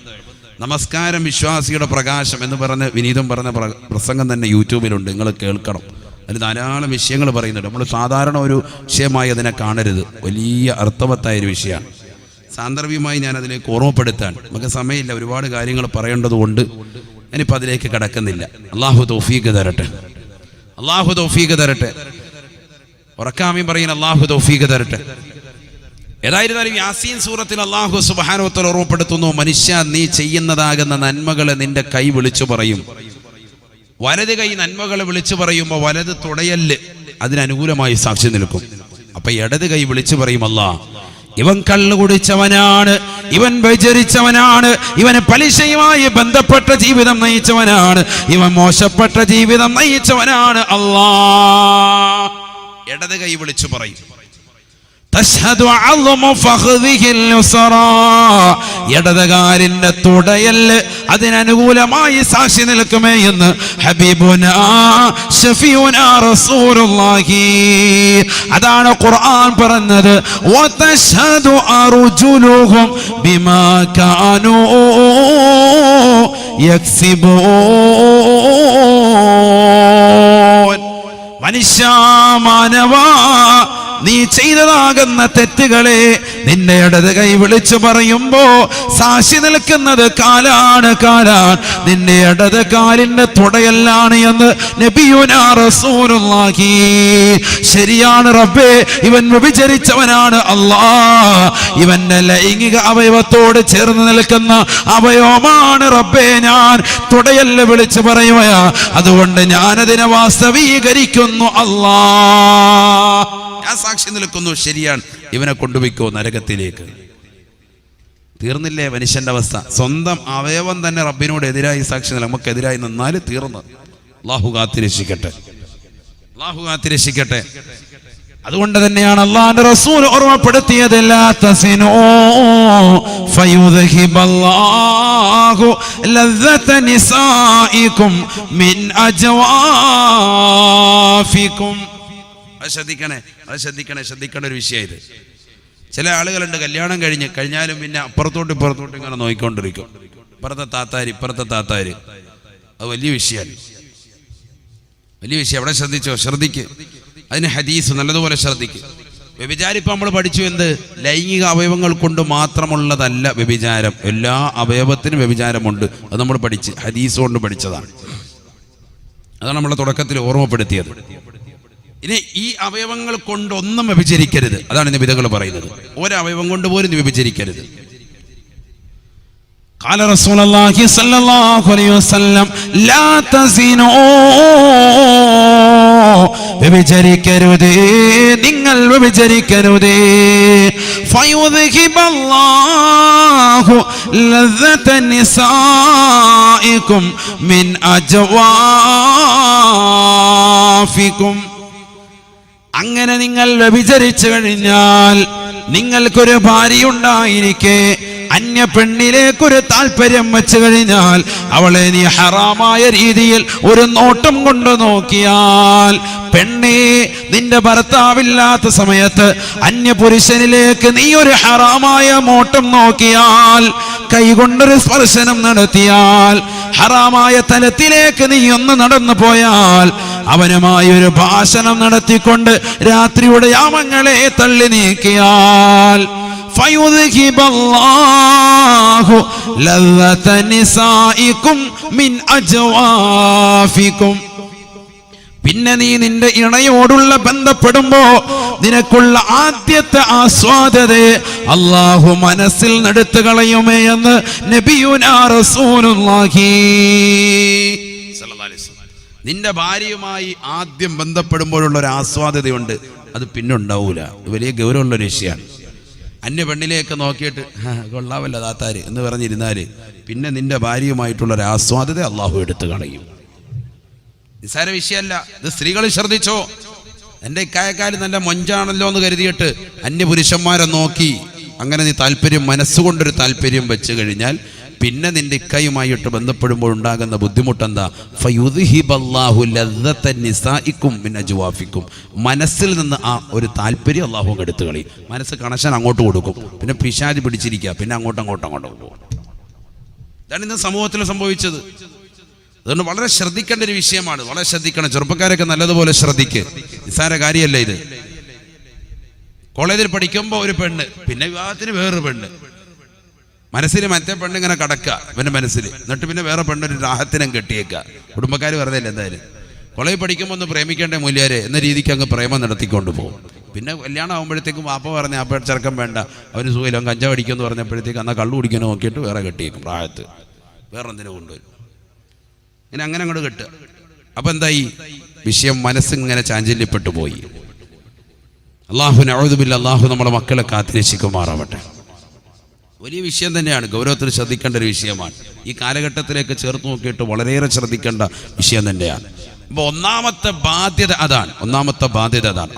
നമസ്കാരം വിശ്വാസിയുടെ പ്രകാശം എന്ന് പറഞ്ഞ് വിനീതം പറഞ്ഞ പ്രസംഗം തന്നെ യൂട്യൂബിലുണ്ട്, നിങ്ങൾ കേൾക്കണം. അതിൽ ധാരാളം വിഷയങ്ങൾ പറയുന്നുണ്ട്. നമ്മൾ സാധാരണ ഒരു വിഷയമായി അതിനെ കാണരുത്, വലിയ അർത്ഥവത്തായൊരു വിഷയമാണ്. സാന്ദർഭികമായി ഞാൻ അതിലേക്ക് ഓർമ്മപ്പെടുത്താൻ നമുക്ക് സമയമില്ല, ഒരുപാട് കാര്യങ്ങൾ പറയേണ്ടതുകൊണ്ട് ഞാനിപ്പോൾ അതിലേക്ക് കടക്കുന്നില്ല. അള്ളാഹു തൗഫീഖ് തരട്ടെ, അള്ളാഹു തൗഫീഖ് തരട്ടെ. ഉറക്കാമീൻ പറയുന്ന അള്ളാഹു തൗഫീഖ് തരട്ടെ. ഏതായിരുന്നാലും യാസീൻ സൂറത്തിൽ അള്ളാഹു സുബ്ഹാനഹു വ തആല ഓർമ്മപ്പെടുത്തുന്നു, മനുഷ്യ നീ ചെയ്യുന്നതാകുന്ന നന്മകളെ നിന്റെ കൈ വിളിച്ചു പറയും. വലത് കൈ നന്മകളെ വിളിച്ചു പറയുമ്പോൾ വലത് തുടയല് അതിനനുകൂലമായി സാക്ഷി നിൽക്കും. അപ്പൊ ഇടത് കൈ വിളിച്ചു പറയും, അല്ലാ ഇവൻ കള്ളു കുടിച്ചവനാണ്, ഇവൻ വ്യഭിചരിച്ചവനാണ്, ഇവന് പലിശയുമായി ബന്ധപ്പെട്ട ജീവിതം നയിച്ചവനാണ്, ഇവൻ മോശപ്പെട്ട ജീവിതം നയിച്ചവനാണ്. അല്ലാ ഇടത് കൈ വിളിച്ചു പറയും. തശ്ഹദു അള്മു ഫഖ്ദിഹിൽ യുസ്റാ, ഇടതുകാലിന്റെ തുടയല് അതിനനുകൂലമായി സാക്ഷി നിൽക്കുമേ എന്ന് ഹബീബുനാ ശഫീഉനാ റസൂലുള്ളാഹി. അതാണ് ഖുർആൻ പറഞ്ഞത്, വതശ്ഹദു അർജുലുഹും ബിമാ കാനൂ യക്സിബൂൻ. മനുഷ്യ മാനവാ, നീ ചെയ്തതാകുന്ന തെറ്റുകളെ നിന്റെ ഇടത് കൈ വിളിച്ചു പറയുമ്പോ സാക്ഷി നിൽക്കുന്നത് കാലാണ്. നിന്റെ ഇടത് കാലിന്റെ തുടയല്ലാണ് എന്ന് നബിയുനാ റസൂലുള്ളാഹി. ശരിയാണ് റബ്ബേ, ഇവൻ വ്യഭിചരിച്ചവനാണ്. അല്ലാ ഇവന്റെ ലൈംഗിക അവയവത്തോട് ചേർന്ന് നിൽക്കുന്ന അവയവമാണ് റബ്ബേ, ഞാൻ തുടയല്ല വിളിച്ചു പറയുകയാ, അതുകൊണ്ട് ഞാനതിനെ വാസ്തവീകരിക്കുന്നു. അല്ലാ ഞാൻ സാക്ഷി നിൽക്കുന്നു, ശരിയാണ്, ഇവനെ കൊണ്ടുപോയിക്കോ നരകത്തിലേക്ക്. തീർന്നില്ലേ മനുഷ്യന്റെ അവസ്ഥ? സ്വന്തം അവയവം തന്നെ റബ്ബിനോട് എതിരായി സാക്ഷി നിൽക്കും, നമുക്കെതിരായി നിന്നാൽ തീർന്നു. അല്ലാഹു കാത്തിരക്ഷിക്കട്ടെ, അല്ലാഹു കാത്തിരക്ഷിക്കട്ടെ. അതുകൊണ്ട് തന്നെയാണ് അല്ലാഹുവിന്റെ റസൂൽ ഓർമ്മപ്പെടുത്തിയത്, ലാ തസിനൂ ഫയുദ്ഹിബല്ലാഹു ലദ്ദത നിസാഇകും മിൻ അജ്വാഫികും. അത് ശ്രദ്ധിക്കണ ഒരു വിഷയം ഇത്. ചില ആളുകളുണ്ട്, കല്യാണം കഴിഞ്ഞാലും പിന്നെ അപ്പുറത്തോട്ട് ഇപ്പുറത്തോട്ട് ഇങ്ങനെ നോക്കിക്കൊണ്ടിരിക്കും. ഇപ്പുറത്തെ താത്താര്. അത് വലിയ വിഷയമാണ്. അവിടെ ശ്രദ്ധിക്ക്. അതിന് ഹദീസ് നല്ലതുപോലെ ശ്രദ്ധിക്ക്. വ്യഭിചാരം ഇപ്പം നമ്മൾ പഠിച്ചു, എന്ത്? ലൈംഗിക അവയവങ്ങൾ കൊണ്ട് മാത്രമുള്ളതല്ല വ്യഭിചാരം, എല്ലാ അവയവത്തിനും വ്യഭിചാരമുണ്ട്. അത് നമ്മൾ പഠിച്ച് ഹദീസ് കൊണ്ട് പഠിച്ചതാണ്. അതാണ് നമ്മളെ തുടക്കത്തിൽ ഓർമ്മപ്പെടുത്തിയത്. ഇനി ഈ അവയവങ്ങൾ കൊണ്ടൊന്നും വ്യഭിചരിക്കരുത്, അതാണ് നബിതകൾ പറയുന്നത്. ഒരവയവം കൊണ്ട് പോലും വ്യഭിചരിക്കരുത്. ഖാല റസൂലുള്ളാഹി സ്വല്ലല്ലാഹു അലൈഹി വസല്ലം, ലാ തസിനൂ, വ്യഭിചരിക്കരുതേ, നിങ്ങൾ വ്യഭിചരിക്കരുതേ. ഫയുദ്ഹിബല്ലാഹു ലദ്ദത നിസാഇകും മിൻ അജ്വാഫികും. അങ്ങനെ നിങ്ങൾ വ്യഭിചരിച്ചു കഴിഞ്ഞാൽ, നിങ്ങൾക്കൊരു ഭാര്യയുണ്ടായിരിക്കെ അന്യ പെണ്ണിലേക്കൊരു താല്പര്യം വെച്ചു കഴിഞ്ഞാൽ അവളെ നീ ഹറാമായ രീതിയിൽ ഒരു നോട്ടം കൊണ്ട് നോക്കിയാൽ, പെണ്ണേ നിന്റെ ഭർത്താവില്ലാത്ത സമയത്ത് അന്യപുരുഷനിലേക്ക് നീ ഒരു ഹറാമായ നോട്ടം നോക്കിയാൽ, കൈകൊണ്ടൊരു സ്പർശനം നടത്തിയാൽ, ഹറാമായ തലത്തിലേക്ക് നീ ഒന്ന് നടന്നു പോയാൽ, അവനുമായി ഒരു ഭാഷണം നടത്തിക്കൊണ്ട് രാത്രിയുടെ യാമങ്ങളെ തള്ളി നീക്കിയാൽ, ഫയുദ്ഹിബല്ലാഹു ലദ്ദത നിസാഇകും മിൻ അജ്വാഫികും, പിന്നെ നീ നിന്റെ ഇണയോടുള്ള ബന്ധപ്പെടുമ്പോ നിനക്കുള്ള ആദ്യത്തെ ആസ്വാദതയെ അല്ലാഹു മനസ്സിൽ നടത്തു കളയുമേ എന്ന് നബിയുനാ റസൂലുള്ളാഹി സ്വല്ലല്ലാഹു അലൈഹി വസല്ലം. നിന്റെ ഭാര്യയുമായി ആദ്യം ബന്ധപ്പെടുമ്പോഴുള്ള ഒരു ആസ്വാദതയുണ്ട്, അത് പിന്നെ ഉണ്ടാവൂല. വലിയ ഗൗരവമുള്ള ഒരു വിഷയമാണ്. അന്യ പെണ്ണിലേക്ക് നോക്കിയിട്ട് കൊള്ളാവല്ല താത്താര് എന്ന് പറഞ്ഞിരുന്നാല് പിന്നെ നിന്റെ ഭാര്യയുമായിട്ടുള്ള ഒരു ആസ്വാദത അള്ളാഹു എടുത്തു കളയും. നിസ്സാര വിഷയമല്ല ഇത്. സ്ത്രീകൾ ശ്രദ്ധിച്ചോ. എൻ്റെ ഇക്കായക്കാര് നല്ല മൊഞ്ചാണല്ലോ എന്ന് കരുതിയിട്ട് അന്യപുരുഷന്മാരെ നോക്കി അങ്ങനെ നീ താല്പര്യം, മനസ്സുകൊണ്ടൊരു താല്പര്യം വെച്ച് കഴിഞ്ഞാൽ പിന്നെ നിന്റെ ഇക്കയുമായിട്ട് ബന്ധപ്പെടുമ്പോൾ ഉണ്ടാകുന്ന ബുദ്ധിമുട്ടെന്താ? ഫയുദ്ഹിബല്ലാഹു ലദ്ദത നിസാഇകും മിൻ അജ്വാഫികും, മനസ്സിൽ നിന്ന് ആ ഒരു താല്പര്യം അള്ളാഹു എടുത്തു കളയും. മനസ്സ് കണക്ഷൻ അങ്ങോട്ട് കൊടുക്കും, പിന്നെ പിശാച് പിടിച്ചിരിക്കുക, പിന്നെ അങ്ങോട്ടും പോകും. ഇതാണ് ഇന്ന് സമൂഹത്തിൽ സംഭവിച്ചത്. അതുകൊണ്ട് വളരെ ശ്രദ്ധിക്കേണ്ട ഒരു വിഷയമാണ്. വളരെ ശ്രദ്ധിക്കണം. ചെറുപ്പക്കാരൊക്കെ നല്ലതുപോലെ ശ്രദ്ധിക്ക്. നിസ്സാര കാര്യമല്ല ഇത്. കോളേജിൽ പഠിക്കുമ്പോൾ ഒരു പെണ്ണ്, പിന്നെ വിവാഹത്തിന് വേറൊരു പെണ്ണ്, മനസ്സിൽ മറ്റേ പെണ്ണ് ഇങ്ങനെ കടക്കുക ഇവന്റെ മനസ്സിൽ, എന്നിട്ട് പിന്നെ വേറെ പെണ്ണൊരു രാഹത്തിനും കെട്ടിയേക്കുക. കുടുംബക്കാർ വെറുതെ ഇല്ല. എന്തായാലും കോളേജിൽ പഠിക്കുമ്പോൾ ഒന്ന് പ്രേമിക്കേണ്ട മൂല്യാരെ എന്ന രീതിക്ക് അങ്ങ് പ്രേമം നടത്തിക്കൊണ്ട് പോകും. പിന്നെ കല്യാണം ആകുമ്പോഴത്തേക്കും വാപ്പ പറഞ്ഞ ആ ചെറുക്കം വേണ്ട, അവന് സുഖമില്ല, അവൻ കഞ്ചാവ് അടിക്കുമെന്ന് പറഞ്ഞപ്പോഴത്തേക്ക് എന്നാൽ കള്ളു കുടിക്കാനോ നോക്കിയിട്ട് വേറെ കെട്ടിയേക്കും. പ്രായത്ത് വേറെ എന്തിനു കൊണ്ടുവരും. ഇങ്ങനെ അങ്ങനെ അങ്ങോട്ട് കെട്ടുക. അപ്പം എന്തായി? വിഷയം മനസ്സിങ്ങനെ ചാഞ്ചല്യപ്പെട്ടു പോയി. അള്ളാഹു നഊദുബില്ലാ, അള്ളാഹു നമ്മുടെ മക്കളെ കാത്തിരക്ഷിക്കുമാറാവട്ടെ. വലിയ വിഷയം തന്നെയാണ്, ഗൗരവത്തിൽ ശ്രദ്ധിക്കേണ്ട ഒരു വിഷയമാണ്. ഈ കാലഘട്ടത്തിലേക്ക് ചേർത്ത് നോക്കിയിട്ട് വളരെയേറെ ശ്രദ്ധിക്കേണ്ട വിഷയം തന്നെയാണ്. അപ്പോൾ ഒന്നാമത്തെ ബാധ്യത അതാണ്.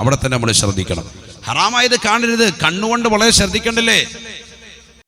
അവിടെ തന്നെ നമ്മൾ ശ്രദ്ധിക്കണം. ഹറാമായത് കാണരുത്. കണ്ണുകൊണ്ട് വളരെ ശ്രദ്ധിക്കണ്ടല്ലേ.